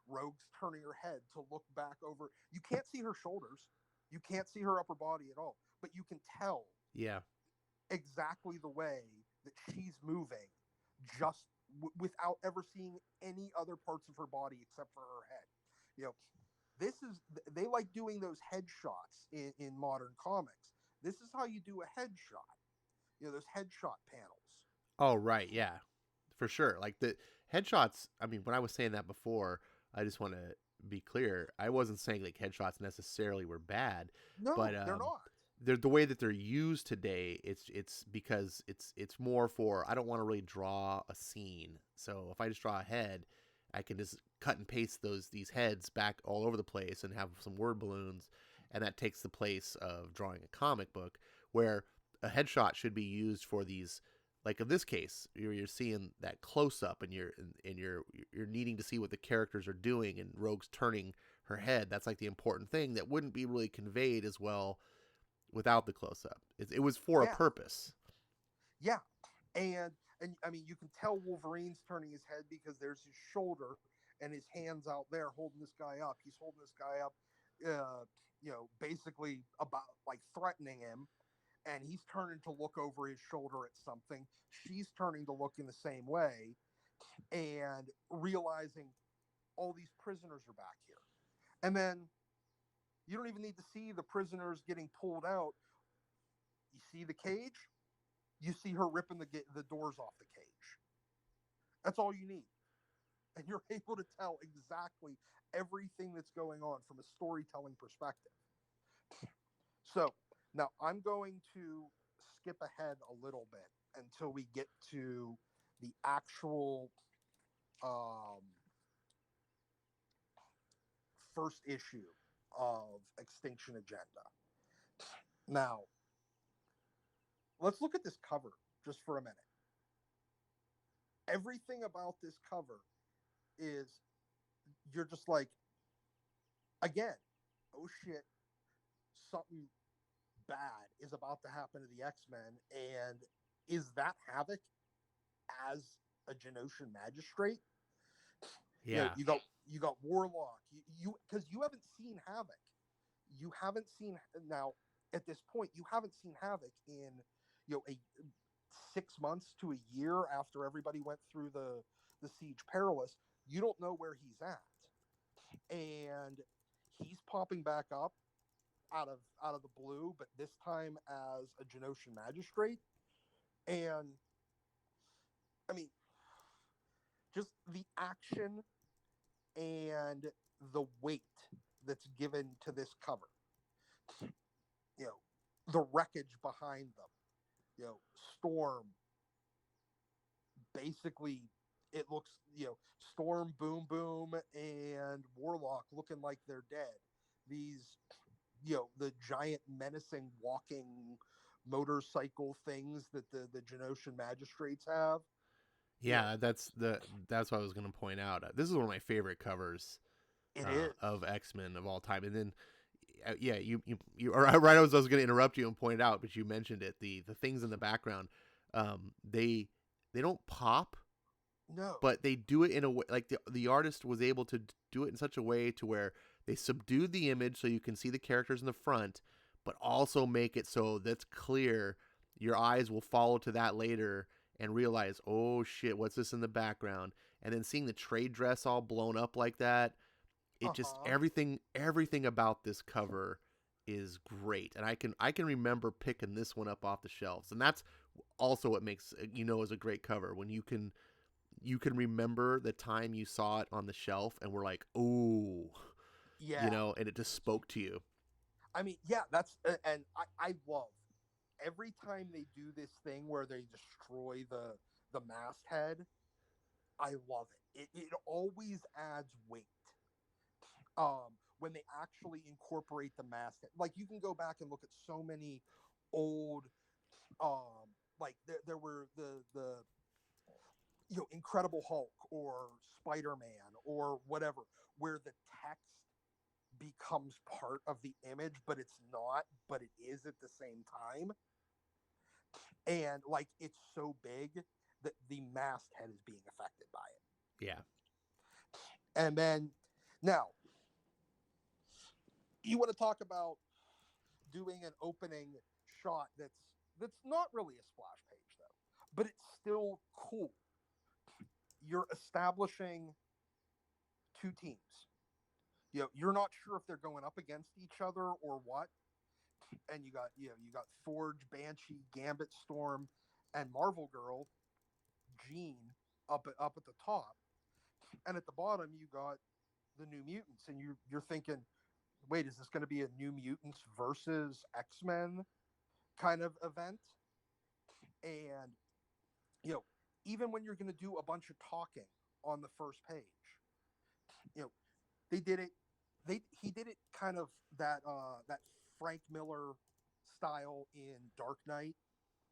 Rogue's turning her head to look back over. You can't see her shoulders. You can't see her upper body at all, but you can tell Yeah. exactly the way that she's moving just without ever seeing any other parts of her body except for her head. You know, they like doing those headshots in modern comics. This is how you do a headshot. Those headshot panels. Oh, right. Yeah, for sure. Like the headshots. I mean, when I was saying that before, I just want to be clear. I wasn't saying like headshots necessarily were bad, but No, they're not. they're the way that they're used today. It's because it's more for I don't want to really draw a scene. So if I just draw a head, I can just cut and paste these heads back all over the place and have some word balloons, and that takes the place of drawing a comic book where a headshot should be used for these, like in this case you're seeing that close up and you're needing to see what the characters are doing, and Rogue's turning her head. That's like the important thing that wouldn't be really conveyed as well without the close up. It was for a Yeah, purpose. yeah, and you can tell Wolverine's turning his head because there's his shoulder and his hands out there holding this guy up. He's holding this guy up, basically about like threatening him, and he's turning to look over his shoulder at something. She's turning to look in the same way and realizing all these prisoners are back here. And then you don't even need to see the prisoners getting pulled out. You see the cage, you see her ripping the doors off the cage. That's all you need. And you're able to tell exactly everything that's going on from a storytelling perspective. So now I'm going to skip ahead a little bit until we get to the actual first issue of X-Tinction Agenda. Now, let's look at this cover just for a minute. Everything about this cover is, you're just like, again, oh shit, something bad is about to happen to the X-Men. And is that Havoc as a Genoshan magistrate? Yeah. You got Warlock. You because you haven't seen Havoc. You haven't seen now at this point. You haven't seen Havoc in a 6 months to a year after everybody went through the Siege Perilous. You don't know where he's at, and he's popping back up out of the blue, but this time as a Genoshan magistrate. And I mean, just the action and the weight that's given to this cover. The wreckage behind them. Storm. Basically, it looks, Storm, Boom Boom, and Warlock looking like they're dead. These, the giant menacing walking motorcycle things that the Genoshan magistrates have. Yeah, that's what I was going to point out. This is one of my favorite covers It is. of X-Men of all time. And then yeah, you are right. I was going to interrupt you and point out, but you mentioned it. The things in the background, they don't pop, No. but they do it in a way like the artist was able to do it in such a way to where they subdued the image so you can see the characters in the front, but also make it so that's clear. Your eyes will follow to that later and realize, oh shit, what's this in the background? And then seeing the trade dress all blown up like that, it just Uh-huh. everything about this cover is great. And I can remember picking this one up off the shelves. And that's also what makes is a great cover when you can remember the time you saw it on the shelf and were like, "Oh," Yeah. and it just spoke to you. I mean, yeah, that's and I love every time they do this thing where they destroy the masthead. I love it. It always adds weight. When they actually incorporate the masthead, like you can go back and look at so many old, like there were the Incredible Hulk or Spider-Man or whatever, where the text becomes part of the image, but it's not, but it is at the same time. And like it's so big that the masthead is being affected by it. Yeah. And then now you want to talk about doing an opening shot that's not really a splash page though, but it's still cool. You're establishing two teams. You're not sure if they're going up against each other or what. And you got Forge, Banshee, Gambit, Storm, and Marvel Girl, Jean up at the top, and at the bottom you got the New Mutants, and you're thinking, wait, is this going to be a New Mutants versus X-Men kind of event? And you know, even when you're going to do a bunch of talking on the first page, they did it. He did it kind of that Frank Miller style in Dark Knight,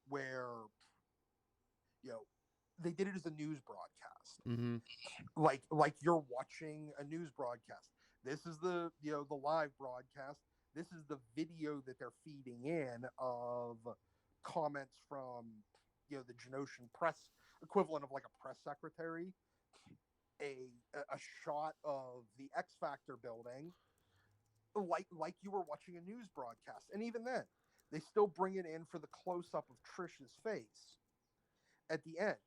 where you know they did it as a news broadcast, Mm-hmm. like you're watching a news broadcast. This is the live broadcast. This is the video that they're feeding in of comments from the Genosian press equivalent of like a press secretary, a shot of the X Factor building, like you were watching a news broadcast. And even then, they still bring it in for the close up of Trish's face at the end.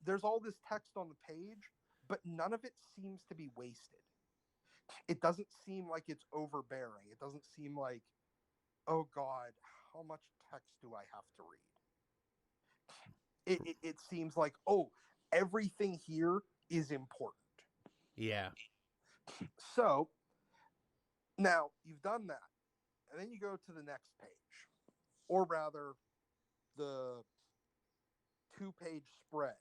There's all this text on the page, but none of it seems to be wasted. It doesn't seem like it's overbearing. It doesn't seem like, oh God, how much text do I have to read? It seems like, oh, everything here is important. Yeah. So now you've done that, and then you go to the next page, or rather, the 2-page spread,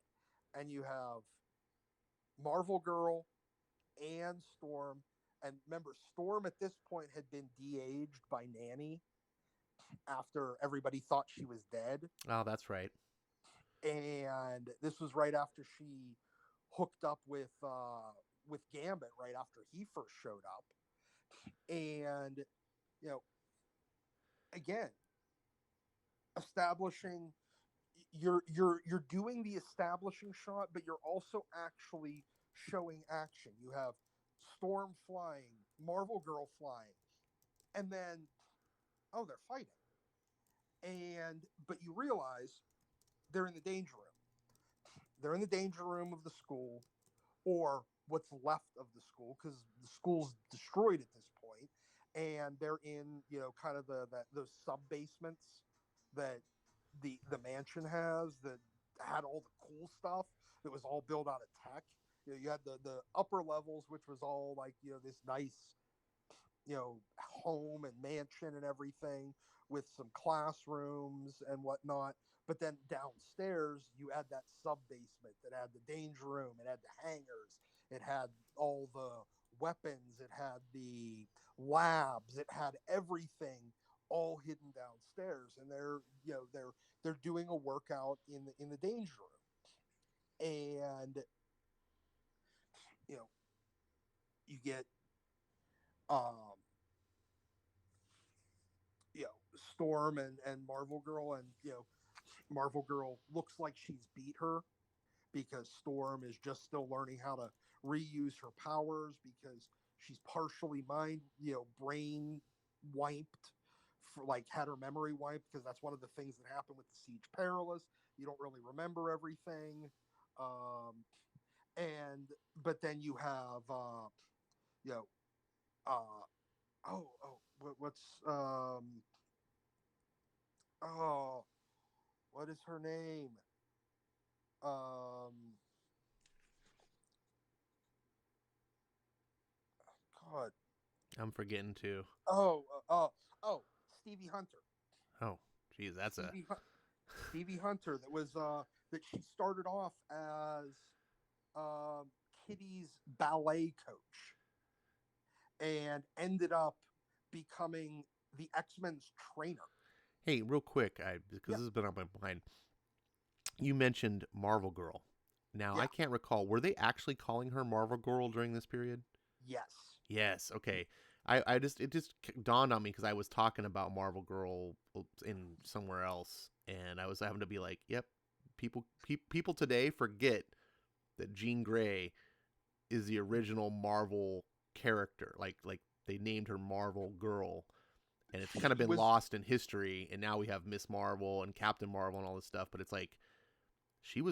and you have Marvel Girl and Storm. And remember, Storm at this point had been de-aged by Nanny after everybody thought she was dead. Oh, that's right. And this was right after she hooked up with Gambit, right after he first showed up. And you know, again, establishing you're doing the establishing shot, but you're also actually showing action. You have Storm flying, Marvel Girl flying, and then oh, they're fighting. And but you realize they're in the danger room. They're in the danger room of the school, or what's left of the school, because the school's destroyed at this point, and they're in kind of those sub basements that the mansion has, that had all the cool stuff that was all built out of tech. You had the upper levels, which was all like this nice home and mansion and everything, with some classrooms and whatnot. But then downstairs, you had that sub basement that had the danger room, it had the hangars, it had all the weapons, it had the labs, it had everything all hidden downstairs. And they're doing a workout in the danger room. And you get Um, Storm and Marvel Girl, and Marvel Girl looks like she's beat her because Storm is just still learning how to reuse her powers because she's partially brain wiped, for like had her memory wiped, because that's one of the things that happened with the Siege Perilous. You don't really remember everything. Um, and but then you have you know uh what's oh what is her name? um God. I'm forgetting to. Oh, Stevie Hunter. Oh, geez, that's a. Stevie Stevie Hunter. That was that she started off as um, Kitty's ballet coach and ended up becoming the X-Men's trainer. Hey, real quick, because Yeah, this has been on my mind. You mentioned Marvel Girl. Now I yeah, can't recall. Were they actually calling her Marvel Girl during this period? yes. Yes. Okay. I just it just dawned on me because I was talking about Marvel Girl in somewhere else, and I was having to be like, "Yep, people today forget that Jean Grey is the original Marvel character. Like they named her Marvel Girl, and it's kind of She been was lost in history. And now we have Miss Marvel and Captain Marvel and all this stuff. But it's like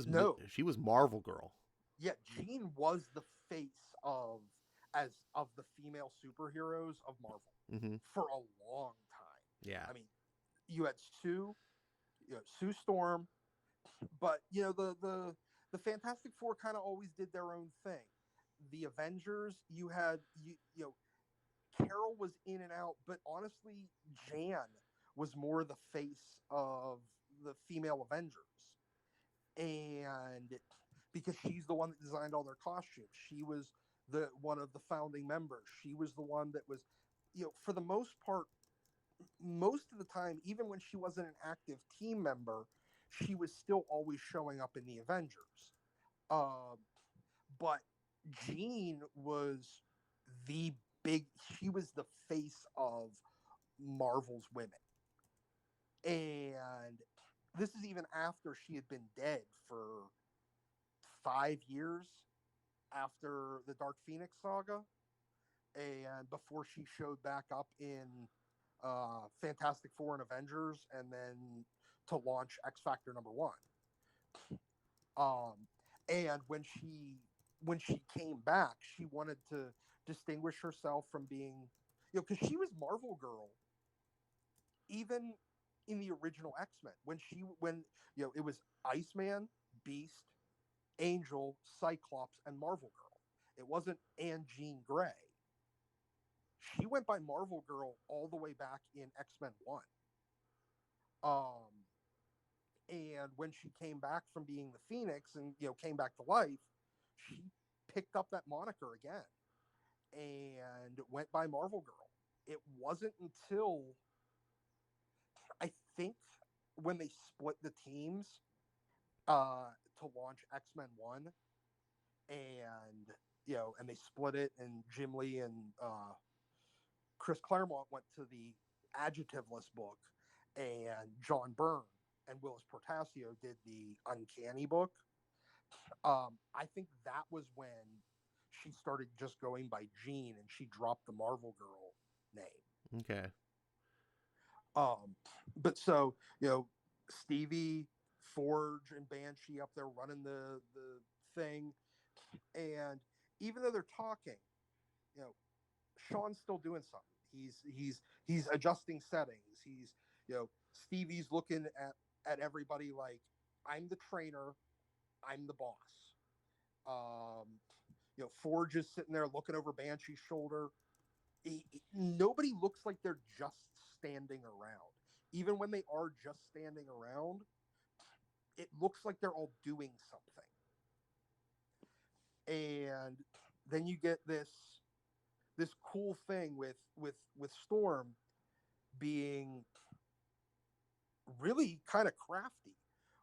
no, she was Marvel Girl. yeah. Jean was the face of the female superheroes of Marvel Mm-hmm. for a long time. Yeah. I mean, you had Sue Storm, but the Fantastic Four kind of always did their own thing. The Avengers, you had Carol was in and out, but honestly, Jan was more the face of the female Avengers, and because she's the one that designed all their costumes, she was the one of the founding members. She was the one that was, for the most part, most of the time, even when she wasn't an active team member, she was still always showing up in the Avengers. Um, but Jean was the she was the face of Marvel's women. And this is even after she had been dead for 5 years after the Dark Phoenix saga, and before she showed back up in Fantastic Four and Avengers, and then to launch X Factor #1. Um, and when she came back, she wanted to distinguish herself from being, because she was Marvel Girl even in the original X-Men, when it was Iceman, Beast, Angel, Cyclops, and Marvel Girl. It wasn't Anne Jean Grey. She went by Marvel Girl all the way back in X-Men 1. Um, and when she came back from being the Phoenix and came back to life, she picked up that moniker again and went by Marvel Girl. It wasn't until I think when they split the teams to launch X-Men 1, and and they split it, and Jim Lee and Chris Claremont went to the adjectiveless book, and John Byrne and Willis Portasio did the Uncanny book. I think that was when she started just going by Jean, and she dropped the Marvel Girl name. Okay. Um, but so Stevie, Forge, and Banshee up there running the thing, and even though they're talking, you know, Sean's still doing something. He's adjusting settings. Stevie's looking at everybody like, I'm the trainer, I'm the boss. Um, Forge is sitting there looking over Banshee's shoulder. Nobody looks like they're just standing around. Even when they are just standing around, it looks like they're all doing something. And then you get this cool thing with Storm being really kind of crafty,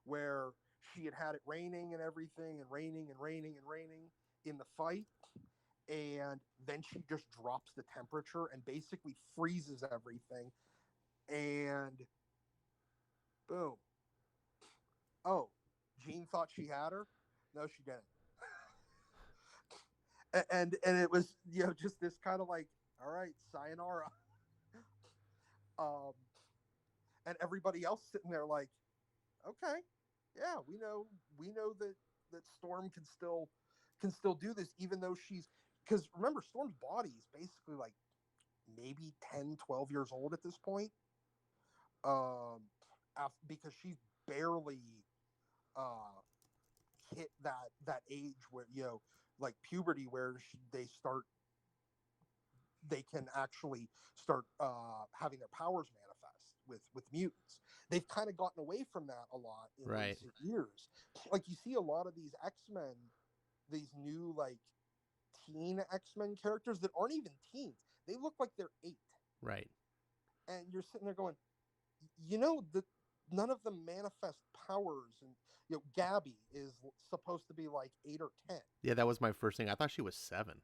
where she had it raining and everything, and raining and raining and raining in the fight, and then she just drops the temperature and basically freezes everything, and boom. Oh, Jean thought she had her. No, she didn't. And it was, just this kind of like, all right, sayonara. Um, and everybody else sitting there like, okay, yeah, we know that Storm can still do this, even though she's, because remember, Storm's body is basically like maybe 10, 12 years old at this point. Um, because she's barely uh hit that age where, like puberty, where they can actually start having their powers manifest with mutants. They've kind of gotten away from that a lot in Right. recent years. Like, you see a lot of these X-Men, these new like teen X-Men characters that aren't even teens. They look like they're 8. Right. And you're sitting there going, that none of them manifest powers. And Gabby is supposed to be like 8 or 10. Yeah, that was my first thing. I thought she was 7.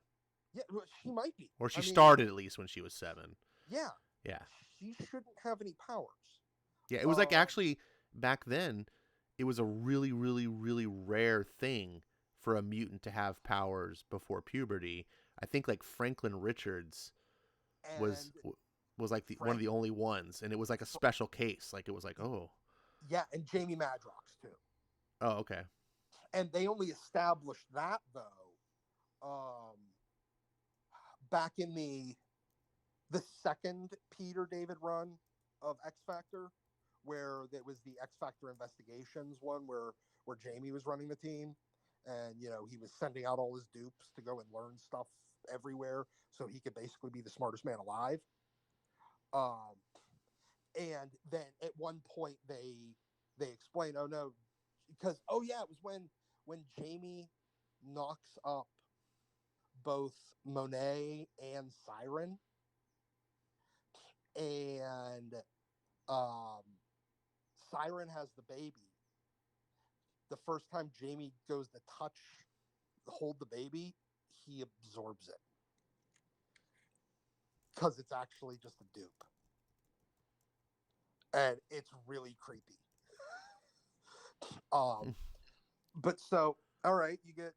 Yeah, well, she might be. Or she I mean, started at least when she was 7. yeah, Yeah. she shouldn't have any powers. Yeah, it was like actually back then, it was a really, really, really rare thing for a mutant to have powers before puberty. I think like Franklin Richards was And was like one of Frank, the only ones, and it was like a special case. Like it was like, oh, yeah, and Jamie Madrox too. oh, okay, And they only established that though, back in the second Peter David run of X Factor, where it was the X Factor Investigations one, where Jamie was running the team, and he was sending out all his dupes to go and learn stuff everywhere, so he could basically be the smartest man alive. Um, and then at one point they explain, oh no, because, oh yeah, it was when Jamie knocks up both Monet and Siren, and um, Siren has the baby. The first time Jamie goes to hold the baby, he absorbs it because it's actually just a dupe, and it's really creepy. But so, all right, you get,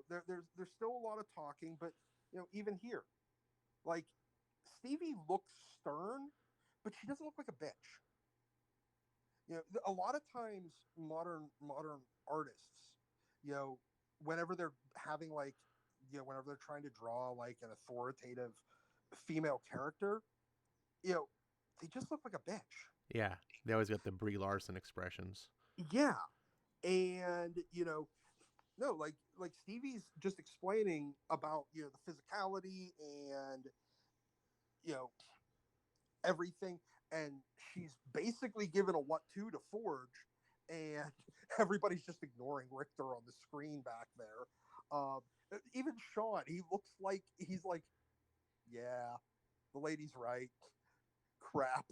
there's still a lot of talking, but even here, like, Stevie looks stern, but she doesn't look like a bitch. A lot of times modern artists, you know, whenever they're having like, whenever they're trying to draw like an authoritative female character, you know, they just look like a bitch. yeah. They always got the Brie Larson expressions. Yeah, and no, like Stevie's just explaining about the physicality and you know everything, and she's basically given a what to Forge, and everybody's just ignoring Richter on the screen back there. Even Sean, he looks like he's like, yeah, the lady's right. Crap,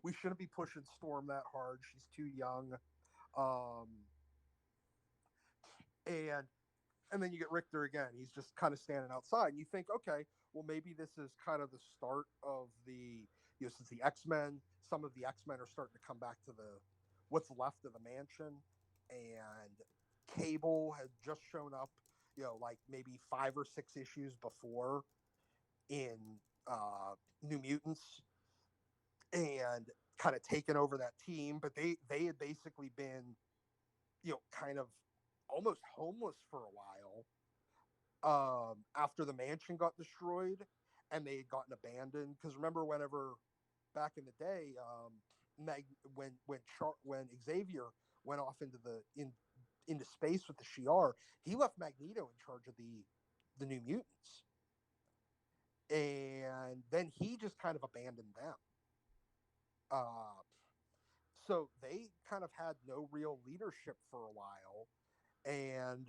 we shouldn't be pushing Storm that hard. She's too young. Um, and and then you get Richter again. He's just kind of standing outside, and you think, okay, well, maybe this is kind of the start of the, since the X-Men, some of the X-Men are starting to come back to the what's left of the mansion, and Cable had just shown up, like maybe 5 or 6 issues before in New Mutants, and kind of taken over that team, but they had basically been, kind of almost homeless for a while, after the mansion got destroyed and they had gotten abandoned. Because remember, whenever back in the day, when Xavier went off into space with the Shi'ar, he left Magneto in charge of the New Mutants, and then he just kind of abandoned them. Uh, so they kind of had no real leadership for a while, and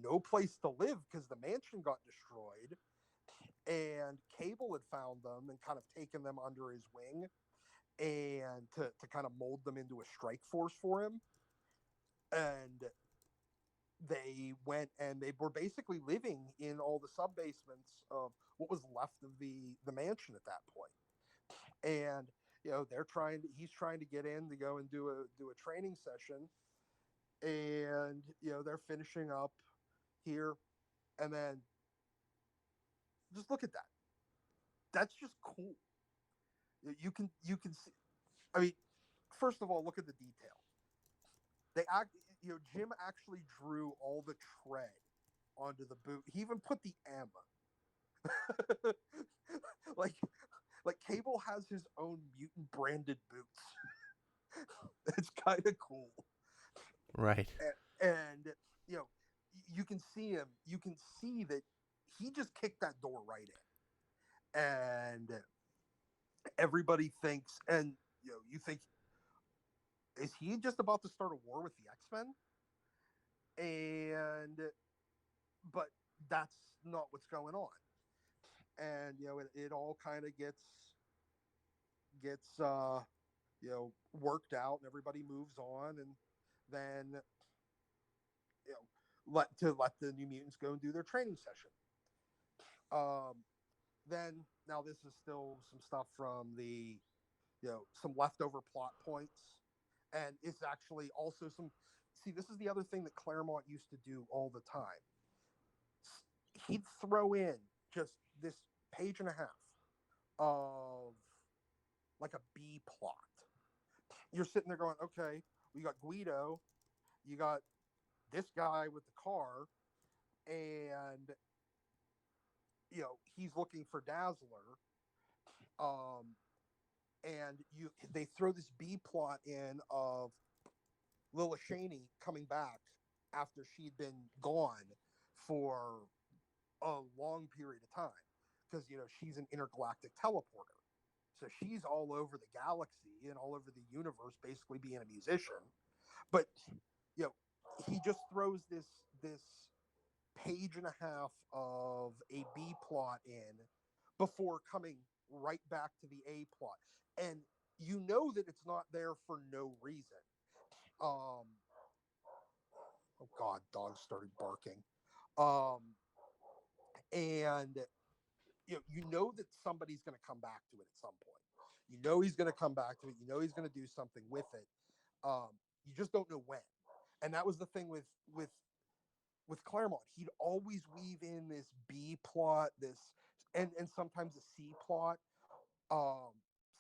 no place to live because the mansion got destroyed. And Cable had found them and kind of taken them under his wing, and to kind of mold them into a strike force for him. And they went and they were basically living in all the sub basements of what was left of the mansion at that point. And he's trying to get in to go and do a training session, and they're finishing up here, and then just look at that. That's just cool. You can see. I mean, first of all, look at the detail. They act. Jim actually drew all the tread onto the boot. He even put the M. like like Cable has his own mutant branded boots. It's kind of cool. Right. And you know, you can see him. You can see that he just kicked that door right in, and everybody thinks, and you think, is he just about to start a war with the X-Men? And but that's not what's going on. And it all kind of gets worked out, and everybody moves on, and then let the New Mutants go and do their training session. Then now this is still some stuff from the some leftover plot points, and it's actually also some. See, this is the other thing that Claremont used to do all the time. He'd throw in just this page and a half of like a B plot. You're sitting there going, okay, we got Guido, you got this guy with the car, and he's looking for Dazzler. And they throw this B plot in of Lila Cheney coming back after she'd been gone for a long period of time, because she's an intergalactic teleporter, so she's all over the galaxy and all over the universe, basically being a musician. But he just throws this page and a half of a B plot in before coming right back to the A plot, and that it's not there for no reason. Oh God, dogs started barking. And that somebody's going to come back to it at some point. He's going to come back to it. He's going to do something with it. You just don't know when. And that was the thing with Claremont. He'd always weave in this B plot, and sometimes a C plot.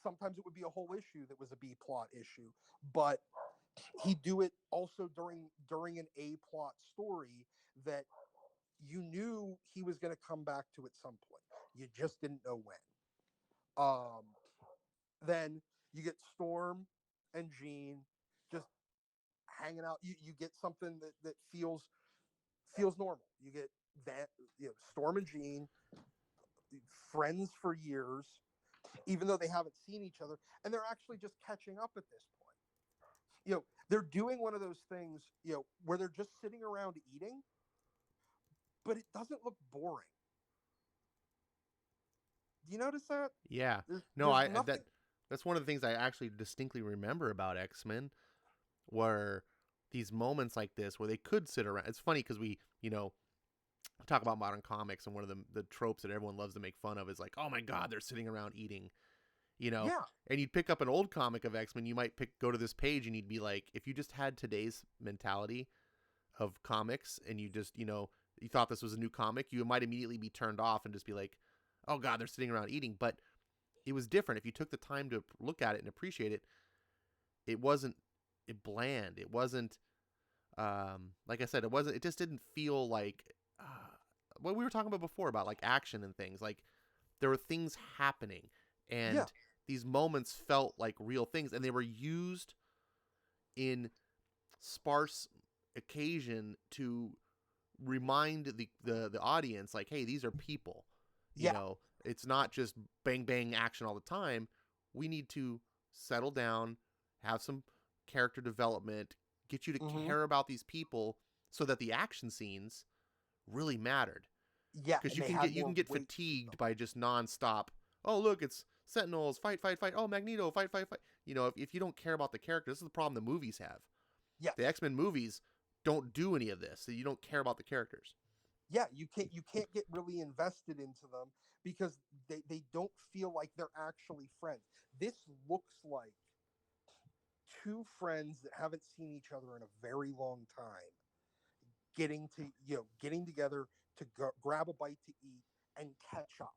Sometimes it would be a whole issue that was a B plot issue, but he'd do it also during an A plot story that you knew he was going to come back to at some point. You just didn't know when. Then you get Storm and Jean just hanging out. You get something that feels normal. You get that Storm and Jean, friends for years, even though they haven't seen each other, and they're actually just catching up at this point. They're doing one of those things, where they're just sitting around eating, but it doesn't look boring. Do you notice that? Yeah. That's one of the things I actually distinctly remember about X-Men, were these moments like this where they could sit around. It's funny because we talk about modern comics, and one of the tropes that everyone loves to make fun of is like, oh my God, they're sitting around eating. Yeah. And you'd pick up an old comic of X-Men, you might go to this page and you'd be like, if you just had today's mentality of comics and you just, you thought this was a new comic, you might immediately be turned off and just be like, oh God, they're sitting around eating. But it was different. If you took the time to look at it and appreciate it, it wasn't bland. It wasn't, like I said, it just didn't feel like what we were talking about before about like action and things. Like there were things happening, and these moments felt like real things, and they were used in sparse occasion to remind the audience, like, hey, these are people. It's not just bang bang action all the time. We need to settle down, have some character development, get you to care about these people so that the action scenes really mattered. Yeah, because you can get fatigued by just nonstop. Oh, look, it's Sentinels, fight, fight, fight. Oh, Magneto, fight, fight, fight. If you don't care about the character, this is the problem the movies have. Yeah. The X-Men movies don't do any of this. So you don't care about the characters. Yeah, you can't get really invested into them because they don't feel like they're actually friends. This looks like two friends that haven't seen each other in a very long time getting together to grab a bite to eat and catch up.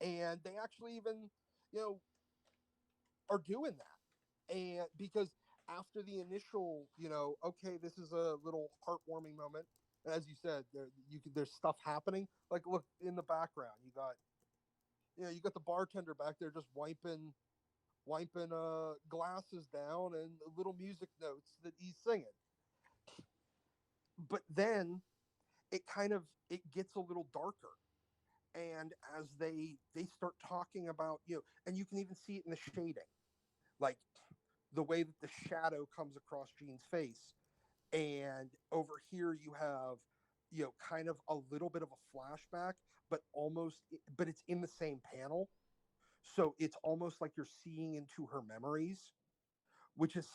And they actually even you know are doing that. And because after the initial, okay, this is a little heartwarming moment. And as you said, there's stuff happening. Like, look in the background, you got the bartender back there just wiping glasses down and little music notes that he's singing. But then it gets a little darker, and as they start talking about, and you can even see it in the shading, like the way that the shadow comes across Jean's face. And over here you have, kind of a little bit of a flashback, but it's in the same panel. So it's almost like you're seeing into her memories, which is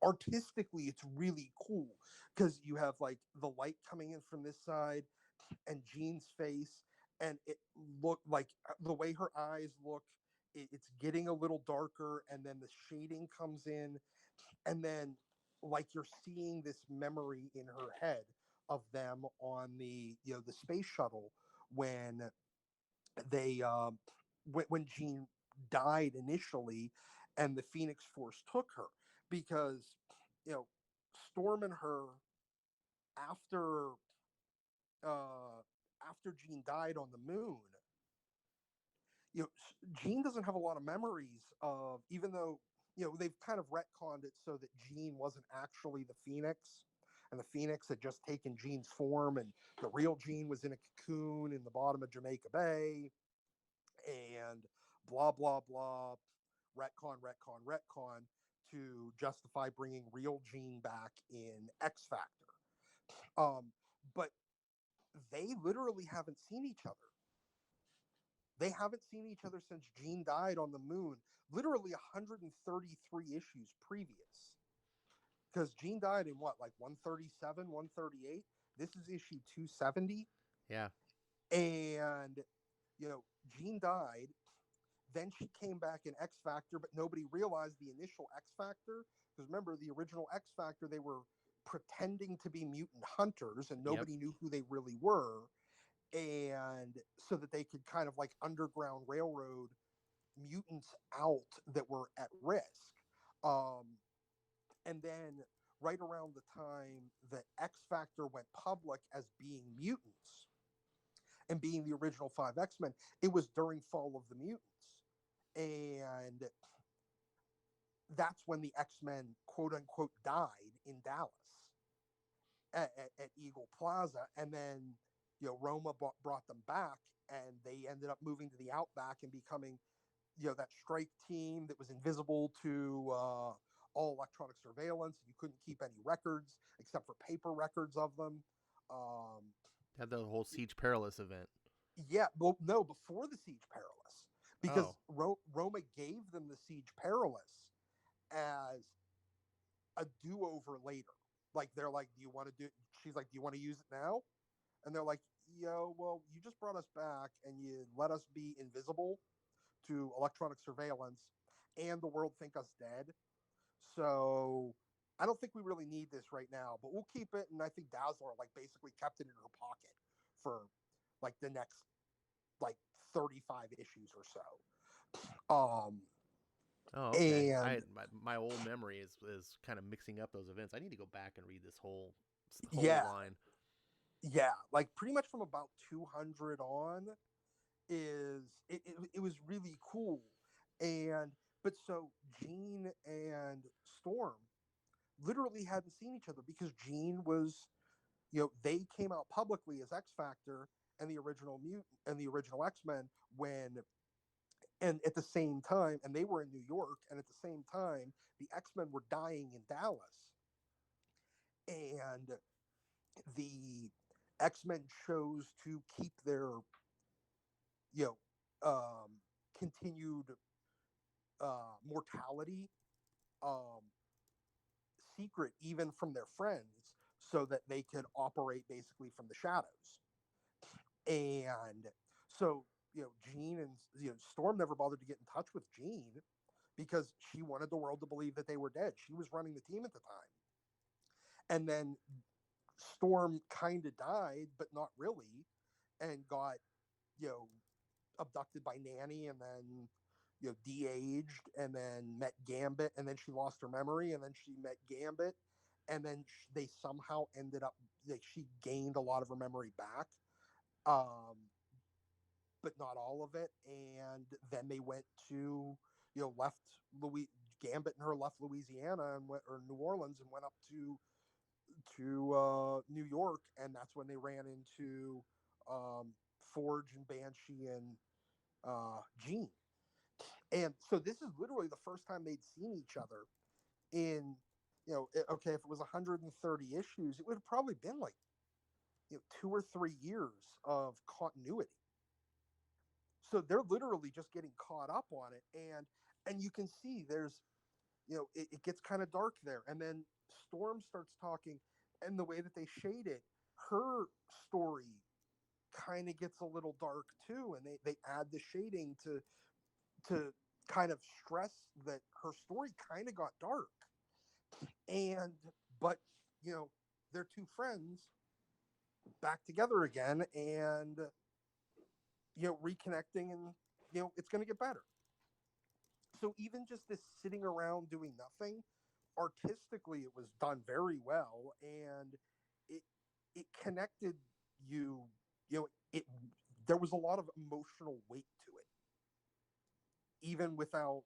artistically, it's really cool because you have like the light coming in from this side and Jean's face, and it looked like the way her eyes look, it's getting a little darker, and then the shading comes in, and then like you're seeing this memory in her head of them on the space shuttle when they when Jean died initially, and the Phoenix Force took her because you know Storm and her, after after Jean died on the moon, Jean doesn't have a lot of memories of, even though they've kind of retconned it so that Jean wasn't actually the Phoenix, and the Phoenix had just taken Jean's form, and the real Jean was in a cocoon in the bottom of Jamaica Bay, and blah blah blah, retcon, retcon, retcon, to justify bringing real Jean back in X Factor. But they literally haven't seen each other. They haven't seen each other since Jean died on the moon, literally 133 issues previous. Because Jean died in what, like 137, 138? This is issue 270. Yeah. And, Jean died. Then she came back in X Factor, but nobody realized the initial X Factor. Because remember, the original X Factor, they were pretending to be mutant hunters, and Yep. nobody knew who they really were. And so that they could kind of like underground railroad mutants out that were at risk. Um, and then right around the time that X Factor went public as being mutants and being the original five X-Men, it was during Fall of the Mutants. And that's when the X-Men, quote unquote, died in Dallas at Eagle Plaza. And then, Roma brought them back, and they ended up moving to the Outback and becoming, that strike team that was invisible to all electronic surveillance. You couldn't keep any records except for paper records of them. Had the whole Siege Perilous event. Yeah, well, no, before the Siege Perilous, because Oh. Roma gave them the Siege Perilous as a do-over later. Like, they're like, do you want to do? She's like, do you want to use it now? And they're like, yo, well, you just brought us back and you let us be invisible to electronic surveillance, and the world think us dead. So I don't think we really need this right now, but we'll keep it. And I think Dazzler like basically kept it in her pocket for like the next like 35 issues or so. Oh, okay. And My old memory is kind of mixing up those events. I need to go back and read this whole yeah, line. yeah, like pretty much from about 200 on, it was really cool. And but so Jean and Storm literally hadn't seen each other because Jean was, they came out publicly as X Factor and the original mutant and the original X-Men when, and at the same time, and they were in New York, and at the same time the X-Men were dying in Dallas, and the X-Men chose to keep their, you know continued mortality um secret even from their friends so that they could operate basically from the shadows. And so, Jean and Storm never bothered to get in touch with Jean because she wanted the world to believe that they were dead. She was running the team at the time. And then Storm kind of died, but not really, and got, you know, abducted by Nanny, and then, de-aged, and then met Gambit, and then she lost her memory, and then she met Gambit, and then they somehow ended up, like, she gained a lot of her memory back, um, but not all of it. And then they went to, left Louis Gambit and her left Louisiana and went, or New Orleans, and went up to New York, and that's when they ran into Forge and Banshee and Jean. And so this is literally the first time they'd seen each other in, okay, if it was 130 issues, it would have probably been like, 2 or 3 years of continuity. So they're literally just getting caught up on it, and you can see there's, it gets kind of dark there, and then Storm starts talking, and the way that they shade it, her story kind of gets a little dark too, and they add the shading to kind of stress that her story kind of got dark. And but they're two friends back together again, and reconnecting, and it's going to get better. So even just this sitting around doing nothing, artistically it was done very well, and it it connected you. It There was a lot of emotional weight to it, even without,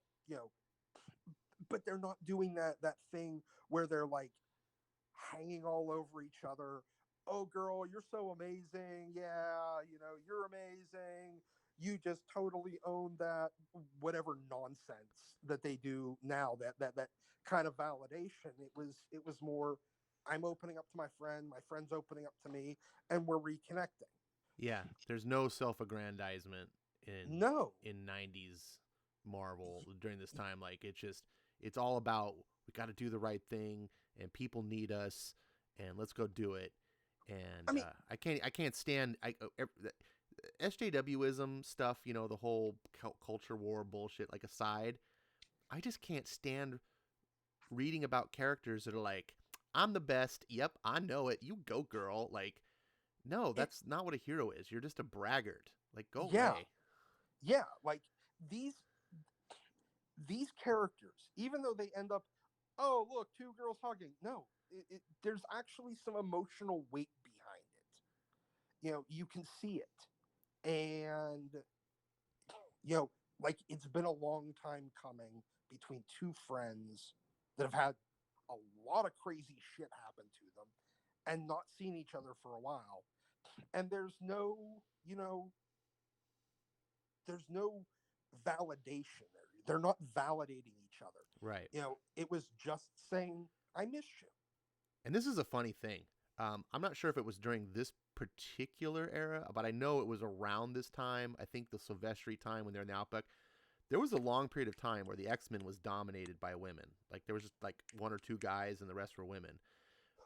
but they're not doing that thing where they're like hanging all over each other. Oh, girl, you're so amazing. Yeah, you're amazing. You just totally own that, whatever nonsense that they do now. That kind of validation. It was more. I'm opening up to my friend. My friend's opening up to me, and we're reconnecting. Yeah, there's no self-aggrandizement in No. 90s Marvel during this time. Like it's all about we got to do the right thing and people need us and let's go do it. And I mean, I can't stand SJWism stuff. The whole culture war bullshit. Like aside, I just can't stand reading about characters that are like, I'm the best. Yep, I know it. You go, girl. Like, no, it, that's not what a hero is. You're just a braggart. Like, go yeah, away. yeah. Like these characters, even though they end up, oh, look, two girls hugging. No, there's actually some emotional weight behind it. You can see it. And, like, it's been a long time coming between two friends that have had a lot of crazy shit happen to them and not seen each other for a while. And there's no validation there. They're not validating each other. Right. It was just saying, I miss you. And this is a funny thing. I'm not sure if it was during this particular era, but I know it was around this time. I think the Silvestri time when they're in the Outback. There was a long period of time where the X-Men was dominated by women. Like there was just like one or two guys and the rest were women.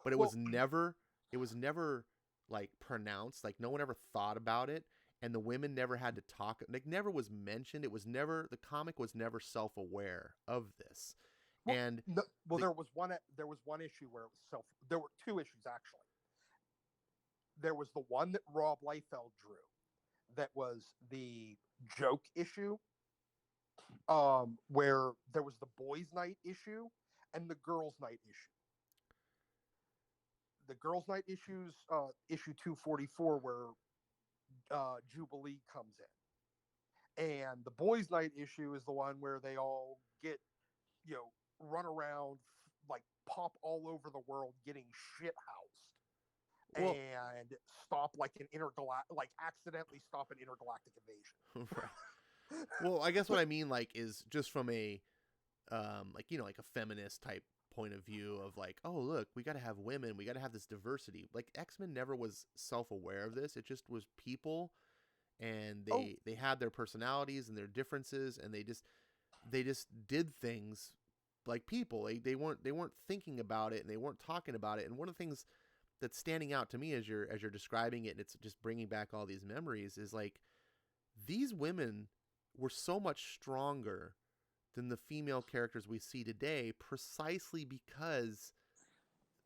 But it was Well, never like pronounced. Like no one ever thought about it. And the women never had to talk. Like never was mentioned. The comic was never self-aware of this. well, And no, well, the, there was one issue where it was self. There were two issues actually. There was the one that Rob Liefeld drew, that was the joke issue, where there was the boys' night issue and the girls' night issue. The girls' night issues, issue 244, where Jubilee comes in, and the boys' night issue is the one where they all get, run around, like pop all over the world, getting shit housed, well, and accidentally stop an intergalactic invasion. right. Well, I guess what I mean like is just from a like like a feminist type point of view of like, oh look, we got to have women, we got to have this diversity. Like X-Men never was self-aware of this. It just was people, and Oh, they had their personalities and their differences, and they just did things like people. They weren't thinking about it, and they weren't talking about it. And one of the things that's standing out to me as you're describing it, and it's just bringing back all these memories, is like these women were so much stronger than the female characters we see today, precisely because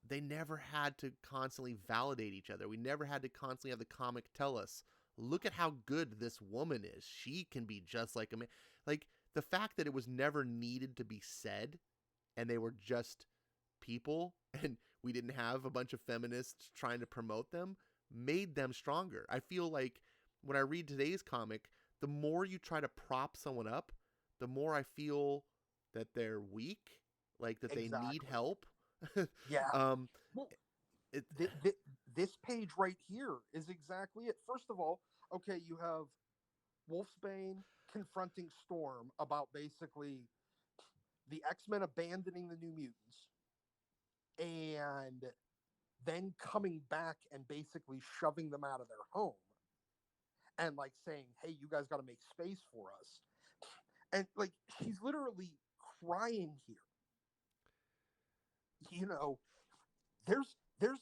they never had to constantly validate each other. We never had to constantly have the comic tell us, look at how good this woman is. She can be just like a man. Like, the fact that it was never needed to be said, and they were just people, and we didn't have a bunch of feminists trying to promote them, made them stronger. I feel like when I read today's comic, the more you try to prop someone up, the more I feel that they're weak, like that they need help. Yeah. Well, it, this page right here is exactly it. First of all, okay, you have Wolfsbane confronting Storm about basically the X-Men abandoning the New Mutants and then coming back and basically shoving them out of their home and like saying, hey, you guys got to make space for us. And like, she's literally crying here. You know, there's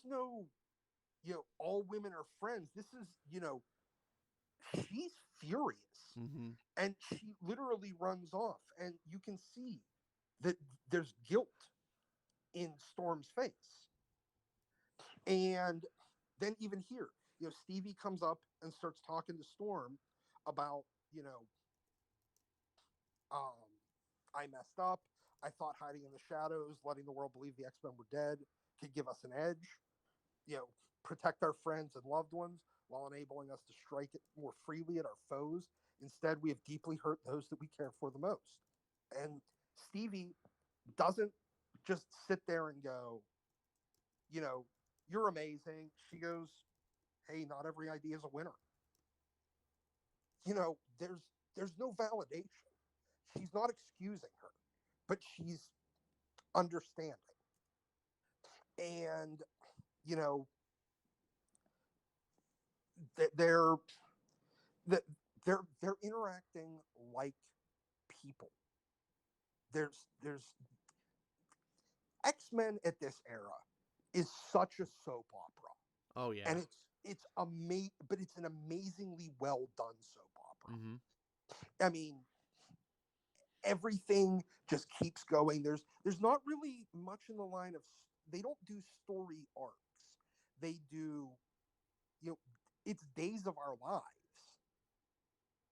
no, you know, all women are friends. This is, you know, she's furious. mm-hmm. And she literally runs off. And you can see that there's guilt in Storm's face. And then even here, you know, Stevie comes up and starts talking to Storm about, you know, I messed up. I thought hiding in the shadows, letting the world believe the X-Men were dead could give us an edge, you know, protect our friends and loved ones while enabling us to strike it more freely at our foes. Instead, we have deeply hurt those that we care for the most. And Stevie doesn't just sit there and go, you know, you're amazing. She goes, hey, not every idea is a winner. You know, there's no validation. She's not excusing her, but she's understanding. And, you know, they're interacting like people. There's X-Men at this era is such a soap opera. Oh yeah. And it's amazing, but it's an amazingly well done soap opera. Mm-hmm. I mean, everything just keeps going. There's not really much in the line of, they don't do story arcs. They do, you know, it's days of our lives.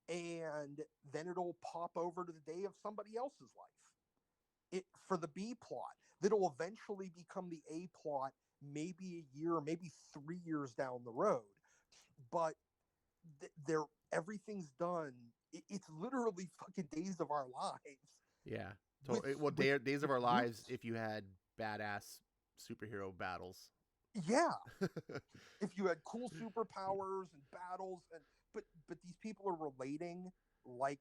And then it'll pop over to the day of somebody else's life. It for the B plot that'll eventually become the A plot, maybe a year or maybe 3 years down the road. But everything's done. It's literally fucking days of our lives. Yeah. Days of our lives if you had badass superhero battles. Yeah. If you had cool superpowers and battles, but these people are relating like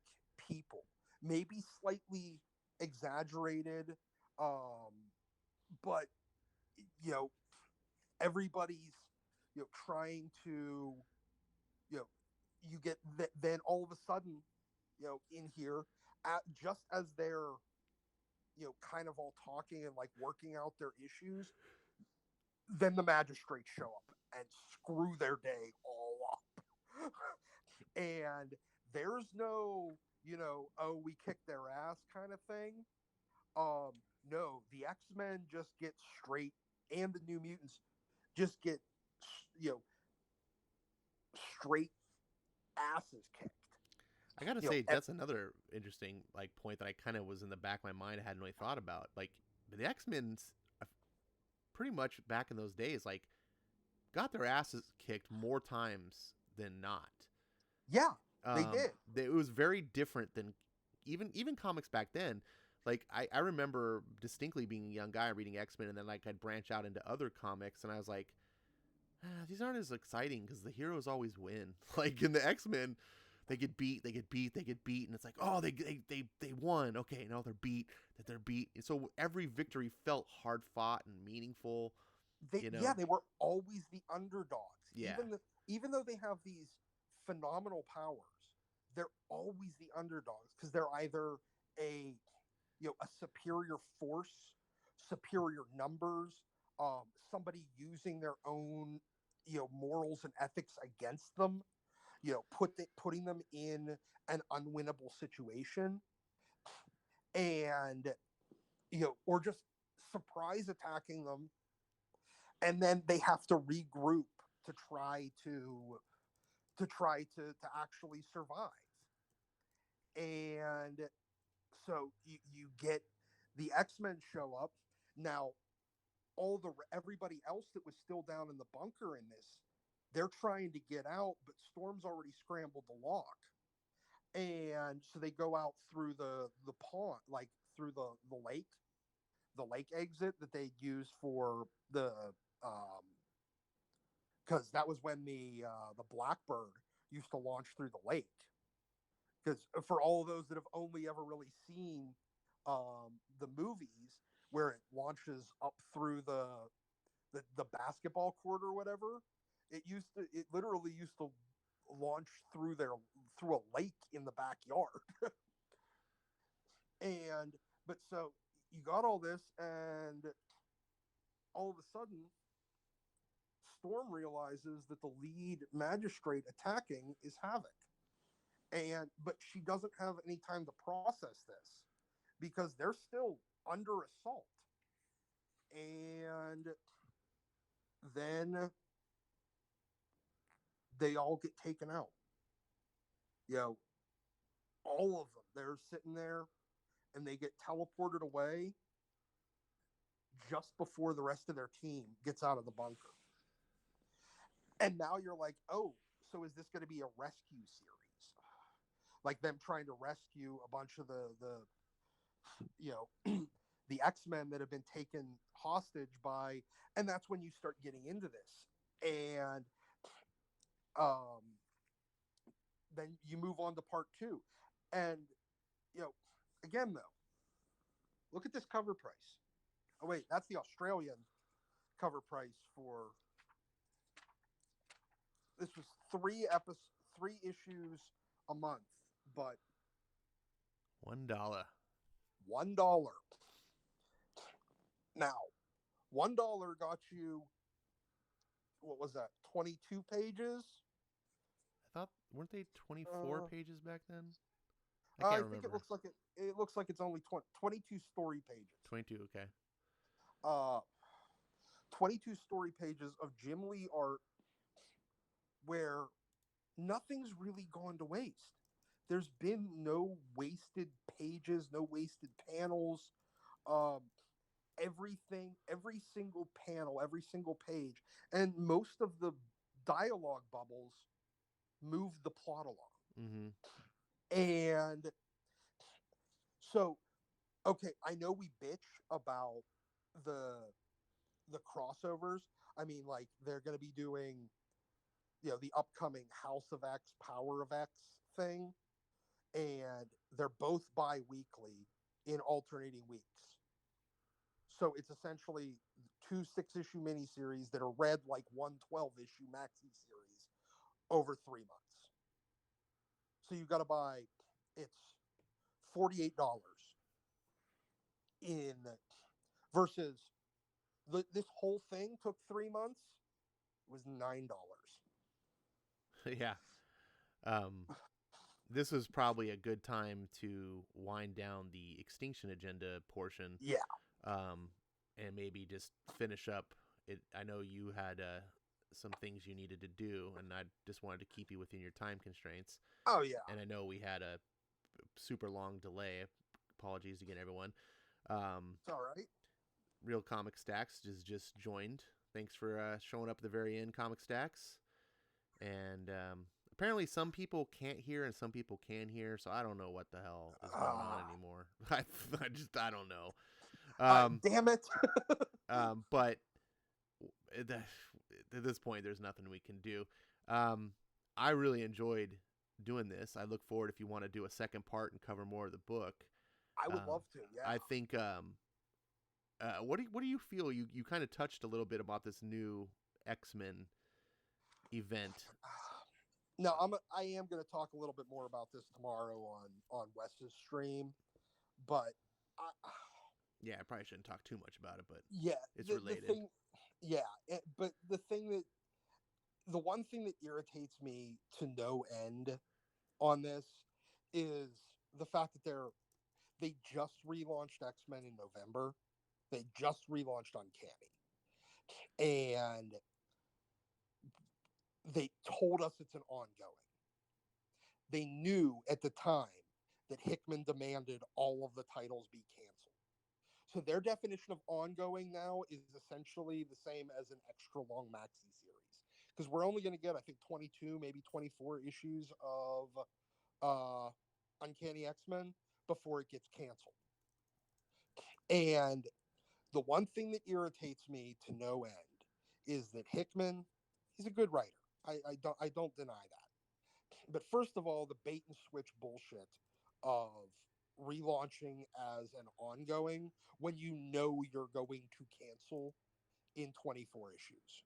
people. Maybe slightly exaggerated, but you know, everybody's, you know, trying to, you know, you get then all of a sudden, you know, in here, just as they're, you know, kind of all talking and like working out their issues, then the magistrates show up and screw their day all up. And there's no, you know, oh, we kicked their ass kind of thing. No, the X-Men just get straight, and the New Mutants just get, you know, straight asses kicked. I gotta say, that's another interesting like point that I kind of was in the back of my mind. I hadn't really thought about. Like, the X-Men, pretty much back in those days, like, got their asses kicked more times than not. Yeah, they did. It was very different than even comics back then. Like, I remember distinctly being a young guy reading X-Men, and then like I'd branch out into other comics, and I was like, these aren't as exciting because the heroes always win. Like in the X-Men, they get beat, and it's like, oh, they won. Okay, now they're beat. And so every victory felt hard fought and meaningful. Yeah, they were always the underdogs. Yeah. Even though they have these phenomenal powers, they're always the underdogs because they're either a a superior force, superior numbers, somebody using their own morals and ethics against them, putting them in an unwinnable situation, and or just surprise attacking them, and then they have to regroup to try to actually survive. And so you get the X-Men show up. Now everybody else that was still down in the bunker in this, they're trying to get out, but Storm's already scrambled the lock. And so they go out through the pond, like through the lake exit that they use for the because that was when the Blackbird used to launch through the lake. Because for all of those that have only ever really seen the movies where it launches up through the basketball court or whatever, it literally used to launch through a lake in the backyard. And but so you got all this, and all of a sudden Storm realizes that the lead magistrate attacking is Havoc. But she doesn't have any time to process this because they're still under assault. And then they all get taken out. All of them. They're sitting there and they get teleported away just before the rest of their team gets out of the bunker. And now you're like, oh, so is this going to be a rescue series? Like them trying to rescue a bunch of the the X-Men that have been taken hostage by, and that's when you start getting into this. And then you move on to part 2. And again though, look at this cover price. Oh wait, that's the Australian cover price for this was 3 issues a month, but $1. $1. Now, $1 got you, what was that? 22 pages. I thought, weren't they 24 pages back then? I I can't think remember. it looks like it's only 22 story pages. 22, okay. 22 story pages of Jim Lee art where nothing's really gone to waste. There's been no wasted pages, no wasted panels. Everything, every single panel, every single page, and most of the dialogue bubbles move the plot along. Mm-hmm. And so, okay, I know we bitch about the crossovers. I mean, like they're going to be doing, the upcoming House of X, Power of X thing, and they're both bi-weekly in alternating weeks. So it's essentially 2 6-issue miniseries that are read like one 12-issue maxi series over 3 months. So you got to buy, it's $48 in versus this whole thing took 3 months. It was $9. Yeah. This was probably a good time to wind down the X-Tinction agenda portion. Yeah. And maybe just finish up it. I know you had some things you needed to do, and I just wanted to keep you within your time constraints. Oh yeah. And I know we had a super long delay. Apologies again, everyone. It's all right. Real Comic Stacks just joined. Thanks for showing up at the very end, Comic Stacks. And apparently some people can't hear and some people can hear, so I don't know what the hell is going on anymore. I don't know. Damn it. But at this point, there's nothing we can do. I really enjoyed doing this. I look forward if you want to do a second part and cover more of the book. I would love to. Yeah. I think. What do you feel? You kind of touched a little bit about this new X-Men event. No, I am going to talk a little bit more about this tomorrow on Wes's stream, but Yeah, I probably shouldn't talk too much about it, but yeah, it's the related. thing, yeah, but the one thing that irritates me to no end on this is the fact that they just relaunched X-Men in November. They just relaunched Uncanny, and they told us it's an ongoing. They knew at the time that Hickman demanded all of the titles be canceled. So their definition of ongoing now is essentially the same as an extra long maxi series, because we're only going to get, I think, 22, maybe 24 issues of uh, Uncanny X-Men before it gets canceled. And the one thing that irritates me to no end is that Hickman, he's a good writer. I don't deny that. But first of all, the bait and switch bullshit of relaunching as an ongoing when you know you're going to cancel in 24 issues.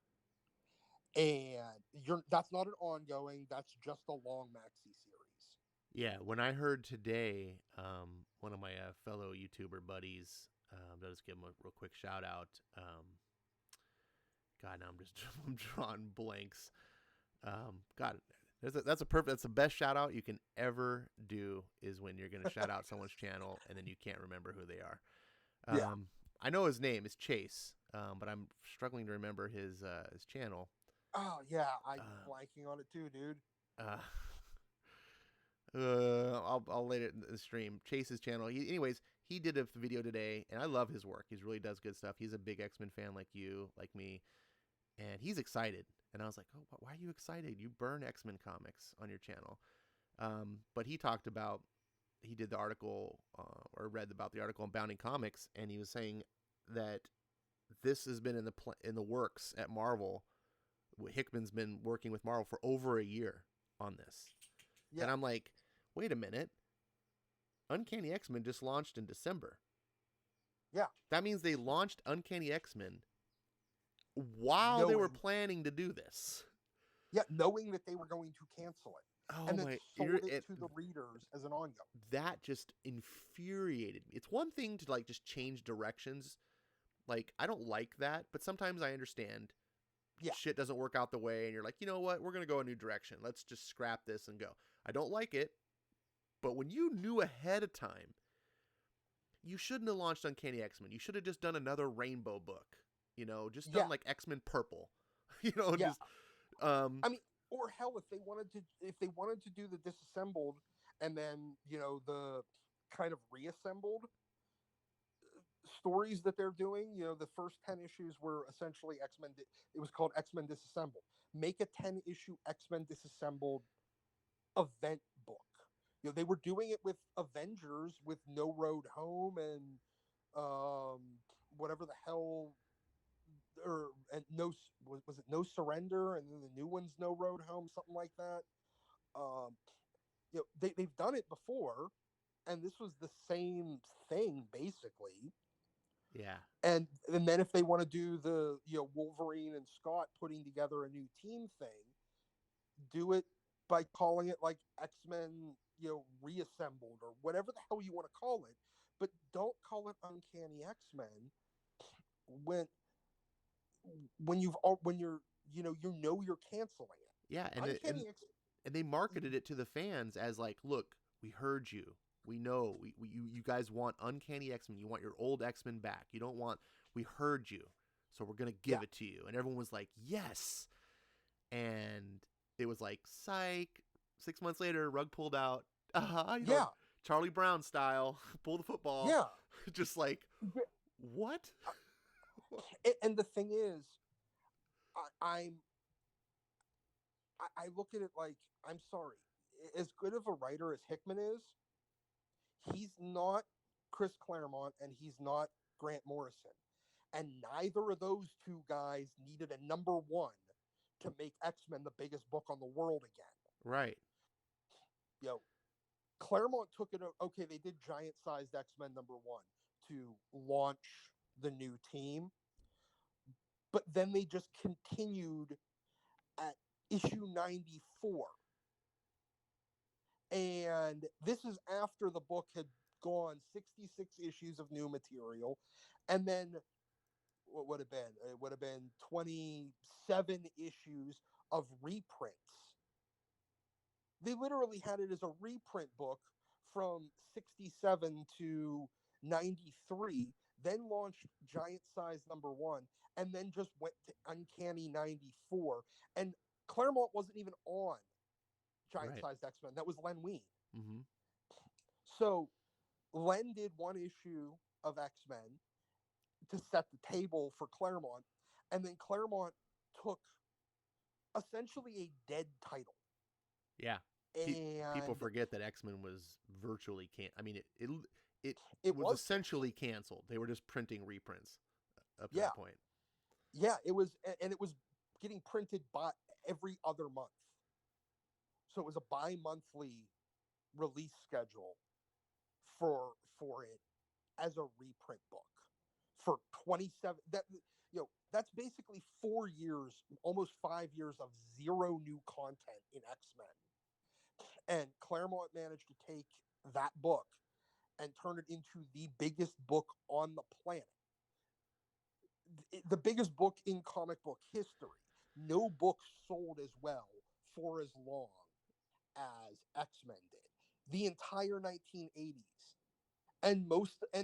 And that's not an ongoing, that's just a long maxi series. Yeah, when I heard today, one of my fellow YouTuber buddies, I'll just give him a real quick shout out. God, now I'm drawing blanks. God, that's the best shout out you can ever do is when you're going to shout out someone's channel and then you can't remember who they are. Yeah. I know his name is Chase, but I'm struggling to remember his channel. Oh yeah, I'm blanking on it too, dude. Uh, I'll later in the stream. Chase's channel. Anyways, he did a video today, and I love his work. He really does good stuff. He's a big X-Men fan like you, like me, and he's excited. And I was like, oh, why are you excited? You burn X-Men comics on your channel. But he talked about, he did the article or read about the article on Bounding Comics, and he was saying that this has been in the works at Marvel. Hickman's been working with Marvel for over a year on this. Yeah. And I'm like, wait a minute. Uncanny X-Men just launched in December. Yeah. That means they launched Uncanny X-Men while they were planning to do this. Yeah, knowing that they were going to cancel it. Oh, and then sold it to the readers as an ongoing. That just infuriated me. It's one thing to like just change directions. Like, I don't like that, but sometimes I understand. Yeah. Shit doesn't work out the way, and you're like, you know what? We're going to go a new direction. Let's just scrap this and go. I don't like it, but when you knew ahead of time, you shouldn't have launched Uncanny X-Men. You should have just done another rainbow book. You know, just done like X-Men Purple. You know, just... I mean, or hell, if they wanted to do the disassembled and then, you know, the kind of reassembled stories that they're doing, you know, the first 10 issues were essentially X-Men. It was called X-Men Disassembled. Make a 10-issue X-Men Disassembled event book. You know, they were doing it with Avengers, with No Road Home, and whatever the hell, and was it No Surrender, and then the new one's No Road Home, something like that. You know, they've done it before, and this was the same thing basically. Yeah. And then if they want to do the, you know, Wolverine and Scott putting together a new team thing, do it by calling it like X-Men, you know, Reassembled or whatever the hell you want to call it, but don't call it Uncanny X-Men when you're, you know you're canceling it. Yeah, and they marketed it to the fans as like, look, we heard you. We know you guys want Uncanny X-Men. You want your old X-Men back. You don't want, we heard you. So we're going to give it to you. And everyone was like, yes. And it was like, psych. 6 months later, rug pulled out. You know, Charlie Brown style. Pull the football. Yeah. Just like, what? And the thing is, I look at it like, I'm sorry. As good of a writer as Hickman is, he's not Chris Claremont and he's not Grant Morrison. And neither of those two guys needed a number one to make X-Men the biggest book on the world again. Right. You know, Claremont took it, okay, they did giant-sized X-Men number one to launch the new team. But then they just continued at issue 94. And this is after the book had gone 66 issues of new material, and then what would have been? It would have been 27 issues of reprints. They literally had it as a reprint book from 67 to 93, then launched Giant Size #1, and then just went to Uncanny 94. And Claremont wasn't even on Giant Sized X-Men. That was Len Wein. Mm-hmm. So Len did one issue of X-Men to set the table for Claremont, and then Claremont took essentially a dead title. Yeah. And people forget that X-Men was virtually I mean, it was essentially canceled. They were just printing reprints up to that point. Yeah, it was, and it was getting printed by every other month. So it was a bi-monthly release schedule for it as a reprint book for 27. That's basically 4 years, almost 5 years of zero new content in X-Men. And Claremont managed to take that book and turn it into the biggest book on the planet. The biggest book in comic book history. No book sold as well for as long as X-Men did. The entire 1980s and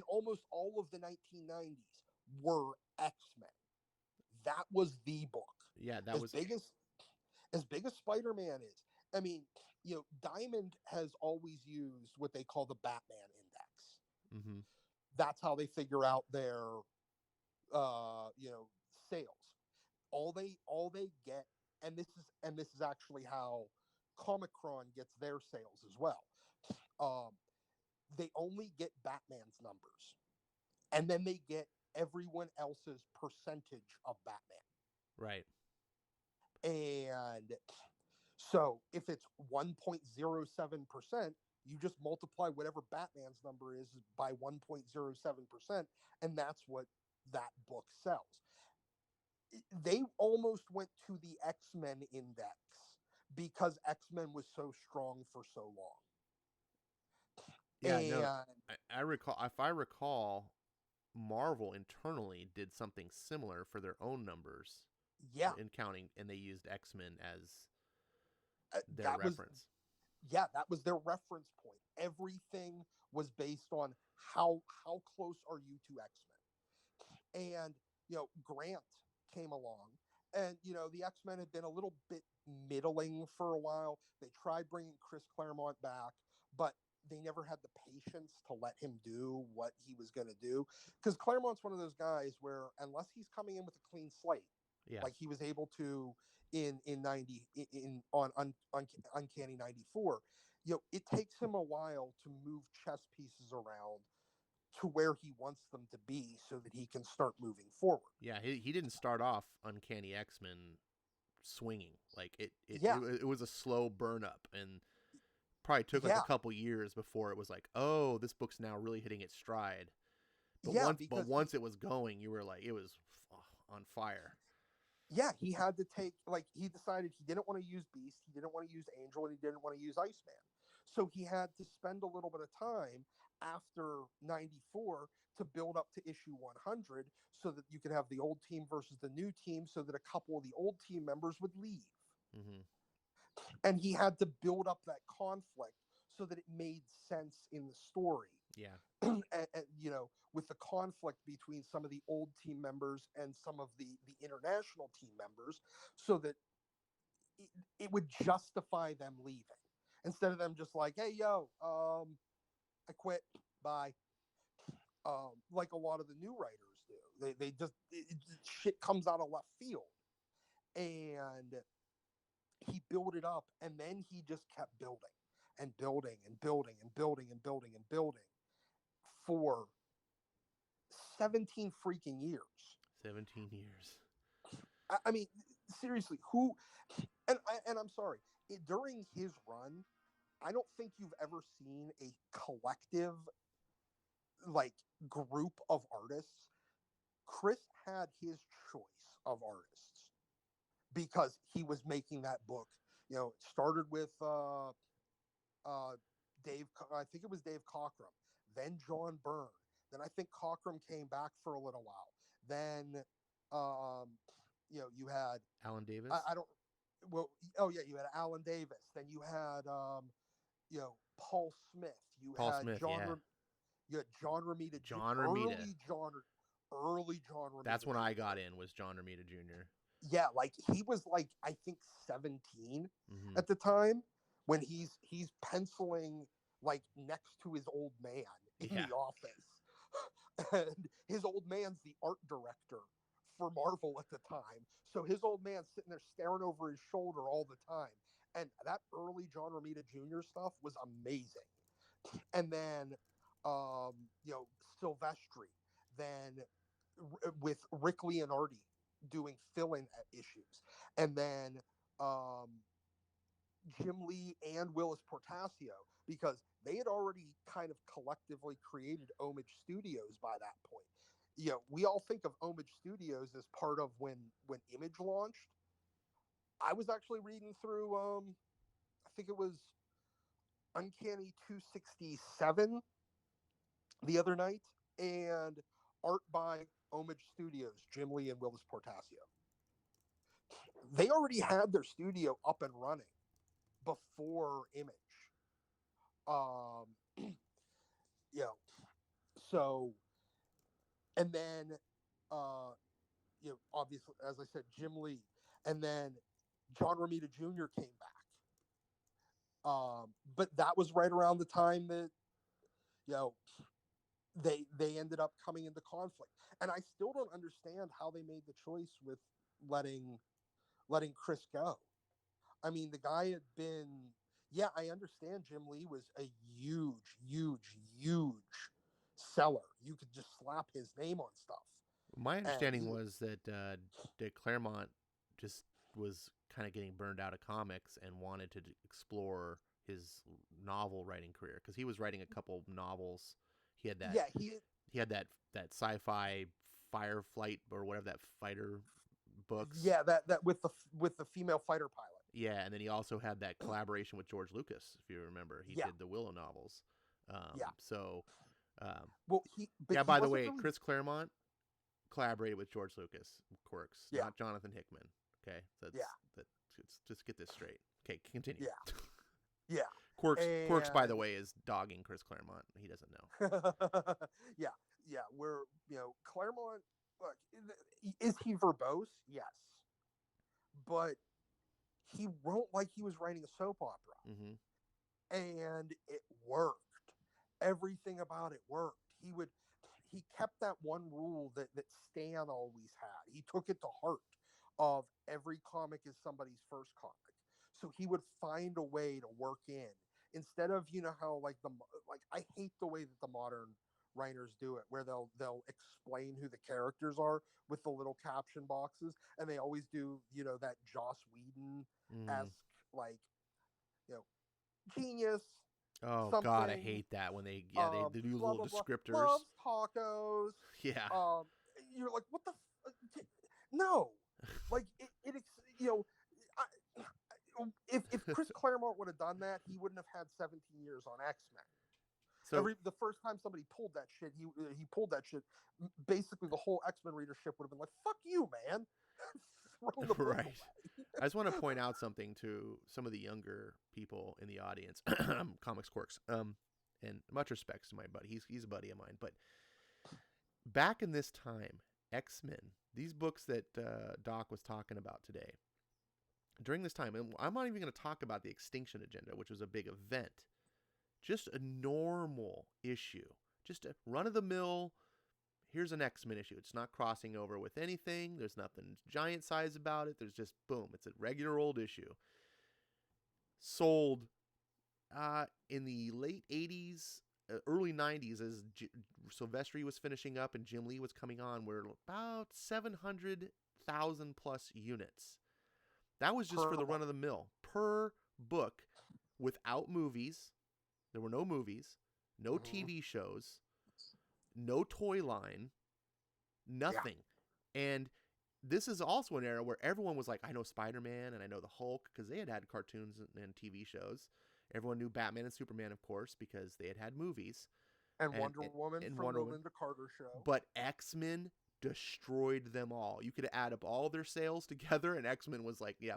almost all of the 1990s were X-Men. That was the book. Yeah, that was as big as Spider-Man is. I mean, Diamond has always used what they call the Batman Index. Mm-hmm. That's how they figure out their sales. All they get, and this is actually how Comicron gets their sales as well. They only get Batman's numbers, and then they get everyone else's percentage of Batman. Right. And so if it's 1.07%, you just multiply whatever Batman's number is by 1.07%, and that's what that book sells. They almost went to the X-Men index because X-Men was so strong for so long. Yeah, no, I recall. If I recall, Marvel internally did something similar for their own numbers. Yeah, in counting, and they used X-Men as their reference. That was their reference point. Everything was based on how close are you to X-Men. And Grant came along, and the X-Men had been a little bit middling for a while. They tried bringing Chris Claremont back, but they never had the patience to let him do what he was going to do, because Claremont's one of those guys where unless he's coming in with a clean slate, like he was able to in Uncanny 94, it takes him a while to move chess pieces around to where he wants them to be so that he can start moving forward. Yeah, he didn't start off Uncanny X-Men swinging. Like it was a slow burn up, and probably took like a couple years before it was like, oh, this book's now really hitting its stride. But once it was going, you were like, it was on fire. Yeah, he had to he decided he didn't want to use Beast, he didn't want to use Angel, and he didn't want to use Iceman. So he had to spend a little bit of time after 94 to build up to issue 100 so that you could have the old team versus the new team, so that a couple of the old team members would leave. Mm-hmm. And he had to build up that conflict so that it made sense in the story. Yeah. and, with the conflict between some of the old team members and some of the international team members, so that it would justify them leaving instead of them just like, hey, yo, I quit. Bye. Like a lot of the new writers do. They just, shit comes out of left field. And he built it up, and then he just kept building and building and building and building and building and building for 17 freaking years. 17 years. I mean, seriously, who? And I'm sorry, during his run, I don't think you've ever seen a collective group of artists. Chris had his choice of artists because he was making that book. It started with Dave. I think it was Dave Cockrum. then John Byrne. Then I think Cockrum came back for a little while. Then, you had Alan Davis. I don't. Well, oh yeah, you had Alan Davis. Then you had Paul Smith. Paul Smith, yeah. You had John Romita. John Romita. Early John Romita. That's when I got in, was John Romita Jr. Yeah, like he was like I think 17 Mhm. at the time when he's penciling like next to his old man in Yeah. the office. And his old man's the art director for Marvel at the time. So his old man's sitting there staring over his shoulder all the time. And that early John Romita Jr. stuff was amazing. And then, Silvestri, then with Rick Leonardi doing fill-in issues. And then Jim Lee and Willis Portacio, because they had already kind of collectively created Homage Studios by that point. We all think of Homage Studios as part of when Image launched. I was actually reading through, I think it was Uncanny 267 the other night, and art by Homage Studios, Jim Lee and Willis Portacio. They already had their studio up and running before Image. So, and then, obviously, as I said, Jim Lee, and then John Romita Jr. came back. But that was right around the time that, they ended up coming into conflict. And I still don't understand how they made the choice with letting Chris go. I mean, the guy had been, I understand Jim Lee was a huge, huge, huge seller. You could just slap his name on stuff. My understanding was that Claremont just was kind of getting burned out of comics and wanted to explore his novel writing career, because he was writing a couple novels. He had that. Yeah, he had that sci-fi Fireflight or whatever, that fighter books. Yeah, that with the female fighter pilot. Yeah, and then he also had that collaboration with George Lucas, if you remember. He did the Willow novels. So, by the way, Chris Claremont collaborated with George Lucas Quirks, not Jonathan Hickman. Okay, let's just get this straight. Okay, continue. Yeah. Quirks, by the way, is dogging Chris Claremont. He doesn't know. Yeah. We're, Claremont, look, is he verbose? Yes. But he wrote like he was writing a soap opera. Mm-hmm. And it worked. Everything about it worked. He kept that one rule that Stan always had. He took it to heart of every comic is somebody's first comic. So he would find a way to work in, instead of, how I hate the way that the modern writers do it, where they'll explain who the characters are with the little caption boxes, and they always do, that Joss Whedon-esque, genius. Oh God, I hate that when they do little descriptors. Loves tacos. Yeah. You're like, what the? No, like it if Chris Claremont would have done that, he wouldn't have had 17 years on X-Men. So the first time somebody pulled that shit, he pulled that shit. Basically, the whole X-Men readership would have been like, "Fuck you, man." Right. I just want to point out something to some of the younger people in the audience. Comics Quirks. And much respects to my buddy. He's a buddy of mine. But back in this time, X-Men, these books that Doc was talking about today, during this time, and I'm not even going to talk about the X-Tinction Agenda, which was a big event. Just a normal issue. Just a run-of-the-mill, here's an X-Men issue. It's not crossing over with anything. There's nothing giant size about it. There's just, boom, it's a regular old issue. Sold in the late 80s, early 90s, as Silvestri was finishing up and Jim Lee was coming on, were about 700,000 plus units. That was just for the run-of-the-mill. Per book, without movies. There were no movies, no TV shows, no toy line, nothing. Yeah. And this is also an era where everyone was like, I know Spider-Man and I know the Hulk, because they had cartoons and TV shows. Everyone knew Batman and Superman, of course, because they had movies. And and Wonder Woman and from Wonder the Woman. Linda Carter show. But X-Men destroyed them all. You could add up all their sales together, and X-Men was like, yeah,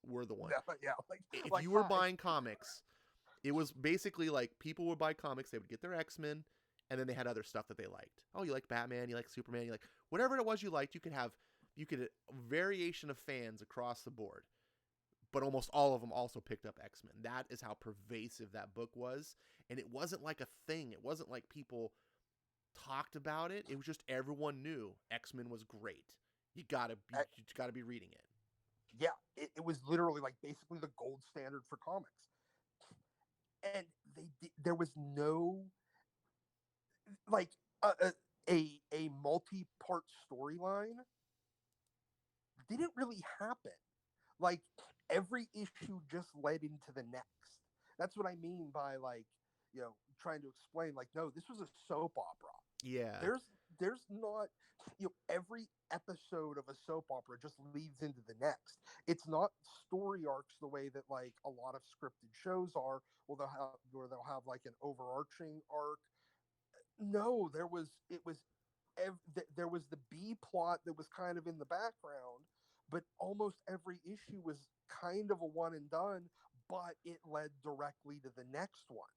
we're the one. Yeah, If like you were hi. buying comics, it was basically like people would buy comics, they would get their X-Men, and then they had other stuff that they liked. Oh, you like Batman, you like Superman, you like whatever it was you liked, you could a variation of fans across the board. But almost all of them also picked up X-Men. That is how pervasive that book was. And it wasn't like a thing. It wasn't like people talked about it. It was just everyone knew X-Men was great. You gotta be reading it. Yeah, it was literally like basically the gold standard for comics. And there was no like a multi-part storyline didn't really happen. Like every issue just led into the next. That's what I mean by like, trying to explain like, no, this was a soap opera. Yeah. There's not, every episode of a soap opera just leads into the next. It's not story arcs the way that like a lot of scripted shows are, where they'll have like an overarching arc. No, there was the B plot that was kind of in the background, but almost every issue was kind of a one and done, but it led directly to the next one.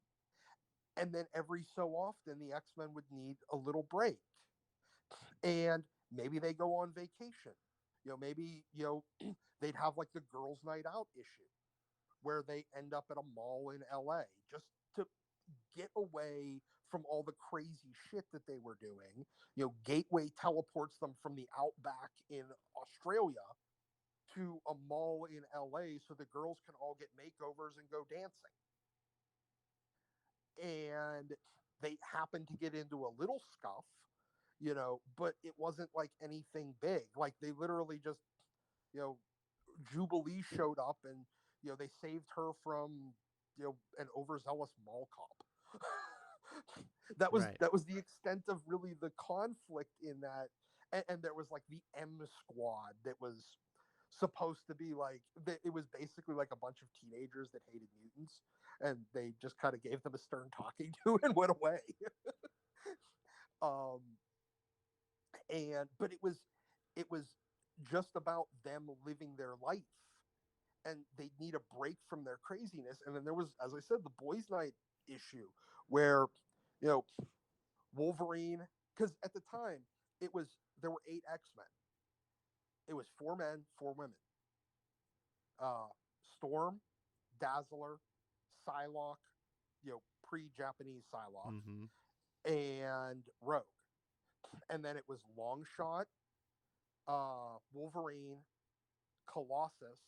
And then every so often, the X-Men would need a little break, and maybe they go on vacation. Maybe they'd have like the girls' night out issue where they end up at a mall in LA just to get away from all the crazy shit that they were doing. Gateway teleports them from the outback in Australia to a mall in LA so the girls can all get makeovers and go dancing. And they happened to get into a little scuff, but it wasn't like anything big. Like they literally just, Jubilee showed up and, they saved her from, an overzealous mall cop. that was Right. that was the extent of really the conflict in that. And there was like the M Squad that was supposed to be like, it was basically like a bunch of teenagers that hated mutants, and they just kind of gave them a stern talking to and went away. um but it was just about them living their life, and they need a break from their craziness. And then there was, as I said, the boys' night issue where, you know, Wolverine, because at the time there were 8 X-Men. It was 4 men, 4 women. Storm, Dazzler, Psylocke, pre-Japanese Psylocke, Mm-hmm. and Rogue. And then it was Longshot, Wolverine, Colossus,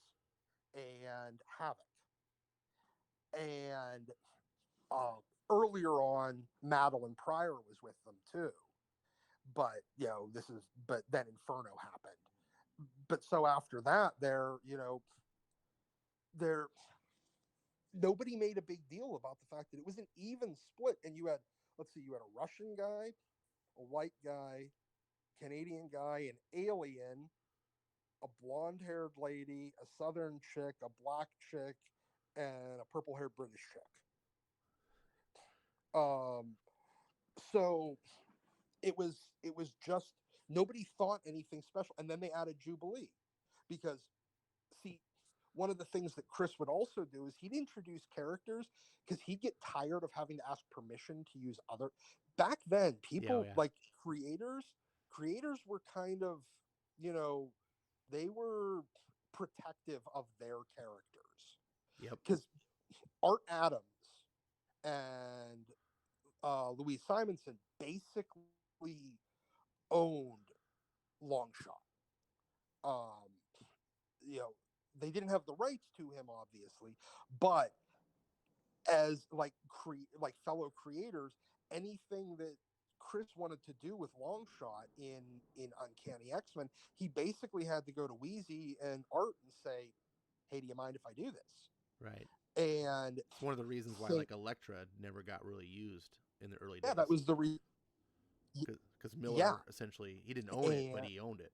and Havoc. And earlier on, Madeline Pryor was with them too. But but then Inferno happened. But so after that, there nobody made a big deal about the fact that it was an even split, and you had, let's see, you had a Russian guy, a white guy, Canadian guy, an alien, a blonde-haired lady, a southern chick, a black chick, and a purple-haired British chick. So it was just, nobody thought anything special, and then they added Jubilee because, see, one of the things that Chris would also do is he'd introduce characters because he'd get tired of having to ask permission to use other. Back then, people Yeah. like creators were kind of, they were protective of their characters. Yep. Because Art Adams and Louise Simonson basically owned Longshot. Um, you know, they didn't have the rights to him, obviously, but as like fellow creators, anything that Chris wanted to do with Longshot in Uncanny X-Men, he basically had to go to Wheezy and Art and say, "Hey, do you mind if I do this?" Right. And It's one of the reasons why like Elektra never got really used in the early yeah, days. that was the Because yeah, Miller essentially he didn't own it, but and he owned it.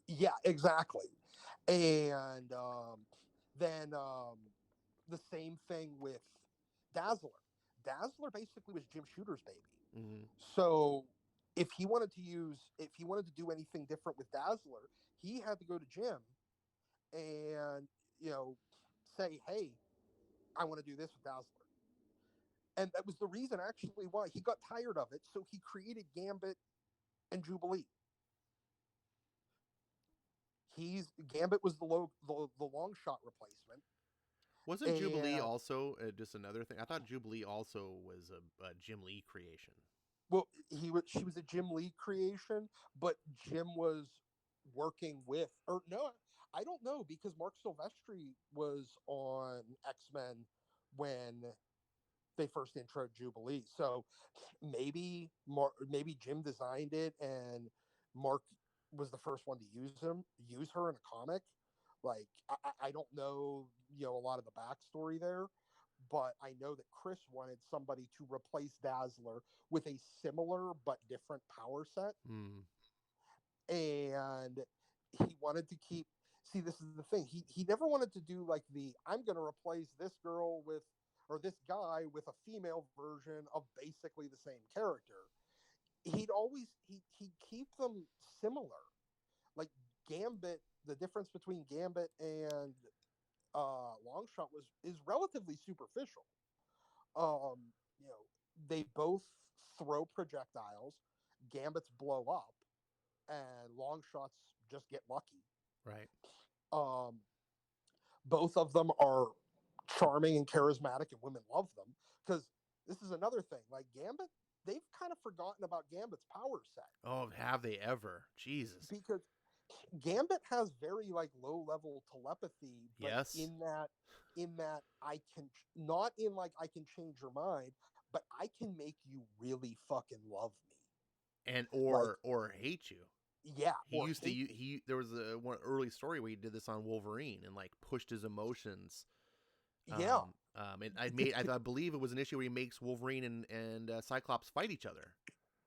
yeah, exactly. And then the same thing with Dazzler. Dazzler basically was Jim Shooter's baby. Mm-hmm. So if he wanted to do anything different with Dazzler, he had to go to Jim and say, "Hey, I want to do this with Dazzler." And that was the reason actually why he got tired of it. So he created Gambit and Jubilee. Gambit was the long shot replacement. Wasn't Jubilee And also just another thing? I thought Jubilee also was a Jim Lee creation. well, she was a Jim Lee creation, but Jim was working with, or no, I don't know, because Mark Silvestri was on X-Men when they first introed Jubilee. So maybe Jim designed it and Mark was the first one to use her in a comic. Like I don't know, a lot of the backstory there, but I know that Chris wanted somebody to replace Dazzler with a similar but different power set. Mm. And he wanted to keep, see, this is the thing, he never wanted to do like I'm going to replace this girl with, or this guy with a female version of basically the same character. He'd keep them similar. Like Gambit, the difference between Gambit and Longshot is relatively superficial. Um, they both throw projectiles. Gambits blow up, and Longshots just get lucky. Right. Um, both of them are charming and charismatic, and women love them because this is another thing. Like Gambit, they've kind of forgotten about Gambit's power set. Oh, have they ever? Jesus. Because Gambit has very like low level telepathy, but Yes. in that I can, not in like I can change your mind, but I can make you really fucking love me. And Like, or hate you. yeah, He or used to hate me. he there was a one early story where he did this on Wolverine and like pushed his emotions. Yeah. And I believe it was an issue where he makes Wolverine and Cyclops fight each other.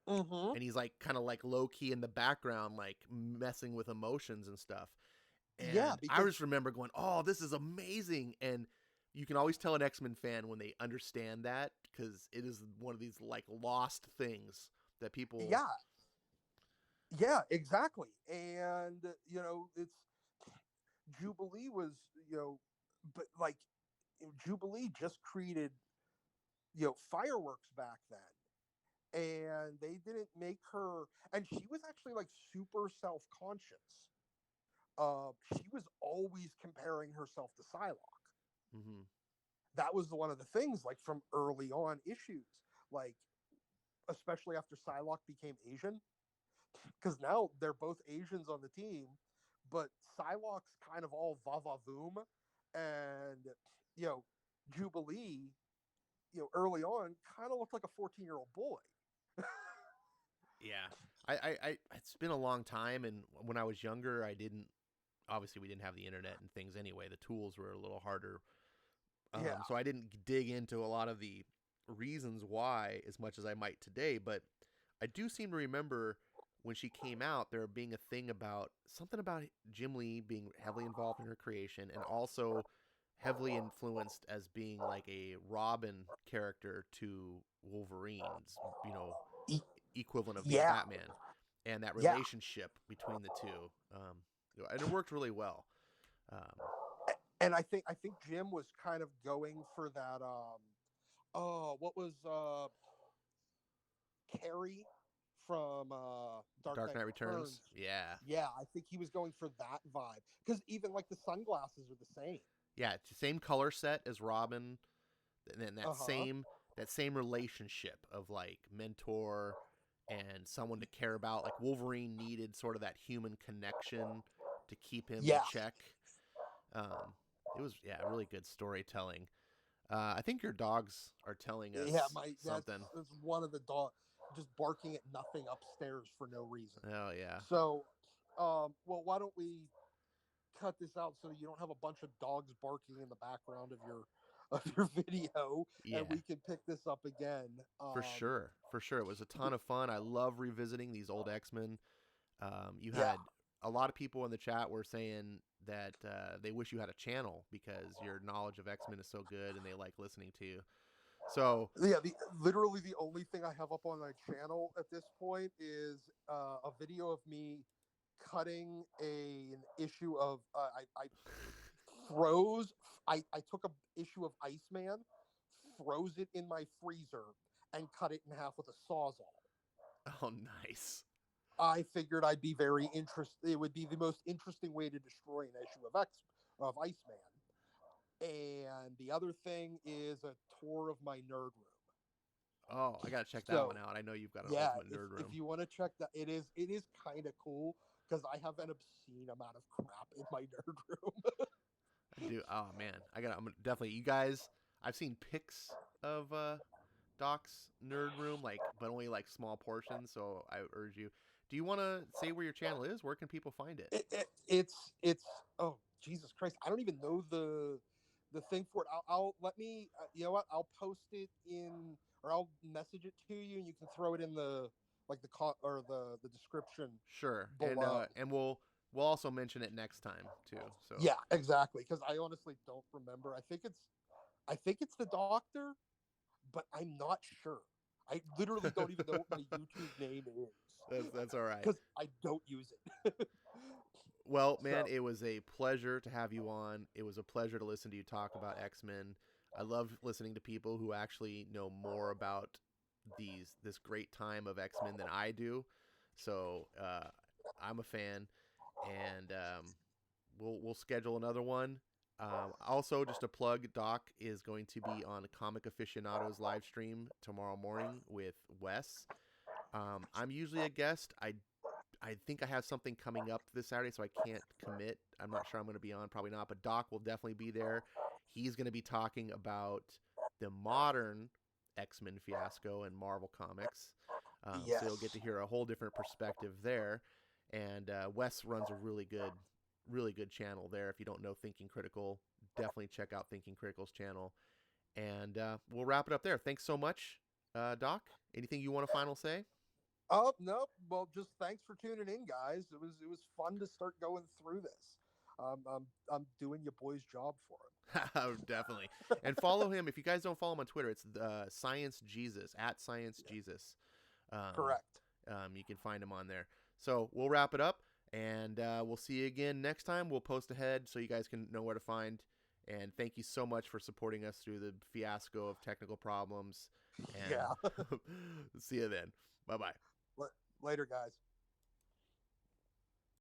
Mm-hmm. And he's like kind of like low key in the background, like messing with emotions and stuff. Yeah, And I because just remember going, "Oh, this is amazing!" And you can always tell an X-Men fan when they understand that because it is one of these like lost things that people. yeah, exactly. And it's Jubilee was, but like Jubilee just created, fireworks back then. And they didn't make her, and she was actually like super self-conscious. She was always comparing herself to Psylocke. Mm-hmm. That was one of the things, like from early on issues, like especially after Psylocke became Asian, because now they're both Asians on the team, but Psylocke's kind of all va-va-voom, and you know Jubilee, early on, kind of looked like a 14-year-old boy. Yeah, it's been a long time, and when I was younger, I didn't. Obviously, we didn't have the internet and things anyway. The tools were a little harder, Yeah, so I didn't dig into a lot of the reasons why as much as I might today. But I do seem to remember when she came out, there being a thing about something about Jim Lee being heavily involved in her creation, and also heavily influenced as being like a Robin character to Wolverine's, equivalent of being yeah, Batman, and that yeah. relationship between the two. And it worked really well. Um, And I think Jim was kind of going for that. Oh, what was Carrie from Dark Dark Knight Knight Returns. Returns? Yeah. Yeah, I think he was going for that vibe because even like the sunglasses are the same. Yeah, it's the same color set as Robin, and then that Uh huh. same relationship of like mentor and someone to care about. Like Wolverine needed sort of that human connection to keep him in Yeah, check. It was really good storytelling. I think your dogs are telling yeah. us something. That's one of the dog just barking at nothing upstairs for no reason. Oh yeah, So, well, why don't we cut this out so you don't have a bunch of dogs barking in the background of your video, and yeah, we can pick this up again. for sure, for sure. It was a ton of fun. I love revisiting these old X-Men. You Yeah, had a lot of people in the chat were saying that they wish you had a channel because your knowledge of X-Men is so good and they like listening to you. So Yeah, literally the only thing I have up on my channel at this point is a video of me cutting an issue of I froze. I took a issue of Iceman, froze it in my freezer, and cut it in half with a sawzall. oh, nice. I figured I'd be very interested. It would be the most interesting way to destroy an issue of Iceman. And the other thing is a tour of my nerd room. Oh, I gotta check that one So out. I know you've got an yeah, ultimate nerd if room. you want to check that, it is kind of cool because I have an obscene amount of crap in my nerd room. I do. Oh man, I'm gonna definitely. You guys, I've seen pics of Doc's nerd room, like, but only like small portions. So I urge you. Do you want to say where your channel is? Where can people find it? It's oh Jesus Christ, I don't even know the thing for it. I'll let me you know what, I'll post it in, or I'll message it to you, and you can throw it in the like or the description Sure, below. and we'll also mention it next time too. So Yeah, exactly, because I honestly don't remember. I think it's the Doctor, but I'm not sure. I literally don't even know what my YouTube name is that's all right. because I don't use it. Well, man, So it was a pleasure to have you on. It was a pleasure to listen to you talk about X-Men. I love listening to people who actually know more about this great time of X-Men than I do. So I'm a fan, and we'll schedule another one. Also, just a plug, Doc is going to be on Comic Aficionados live stream tomorrow morning with Wes. I'm usually a guest. I think I have something coming up this Saturday, so I can't commit. I'm not sure I'm going to be on, probably not, but Doc will definitely be there. He's going to be talking about the modern X-Men fiasco and Marvel Comics. So you'll get to yes. hear a whole different perspective there. And Wes runs a really good channel there. If you don't know Thinking Critical, definitely check out Thinking Critical's channel. And we'll wrap it up there. Thanks so much, Doc. Anything you want to final say? Oh no, well, just thanks for tuning in, guys. It was fun to start going through this. I'm doing your boy's job for Definitely. And follow him. If you guys don't follow him on Twitter, it's Science Jesus, at Science him. Jesus. Yeah, Um, correct. you can find him on there. So we'll wrap it up, and we'll see you again next time. We'll post ahead so you guys can know where to find. And thank you so much for supporting us through the fiasco of technical problems. Yeah. And see you then. Bye bye. Later, guys.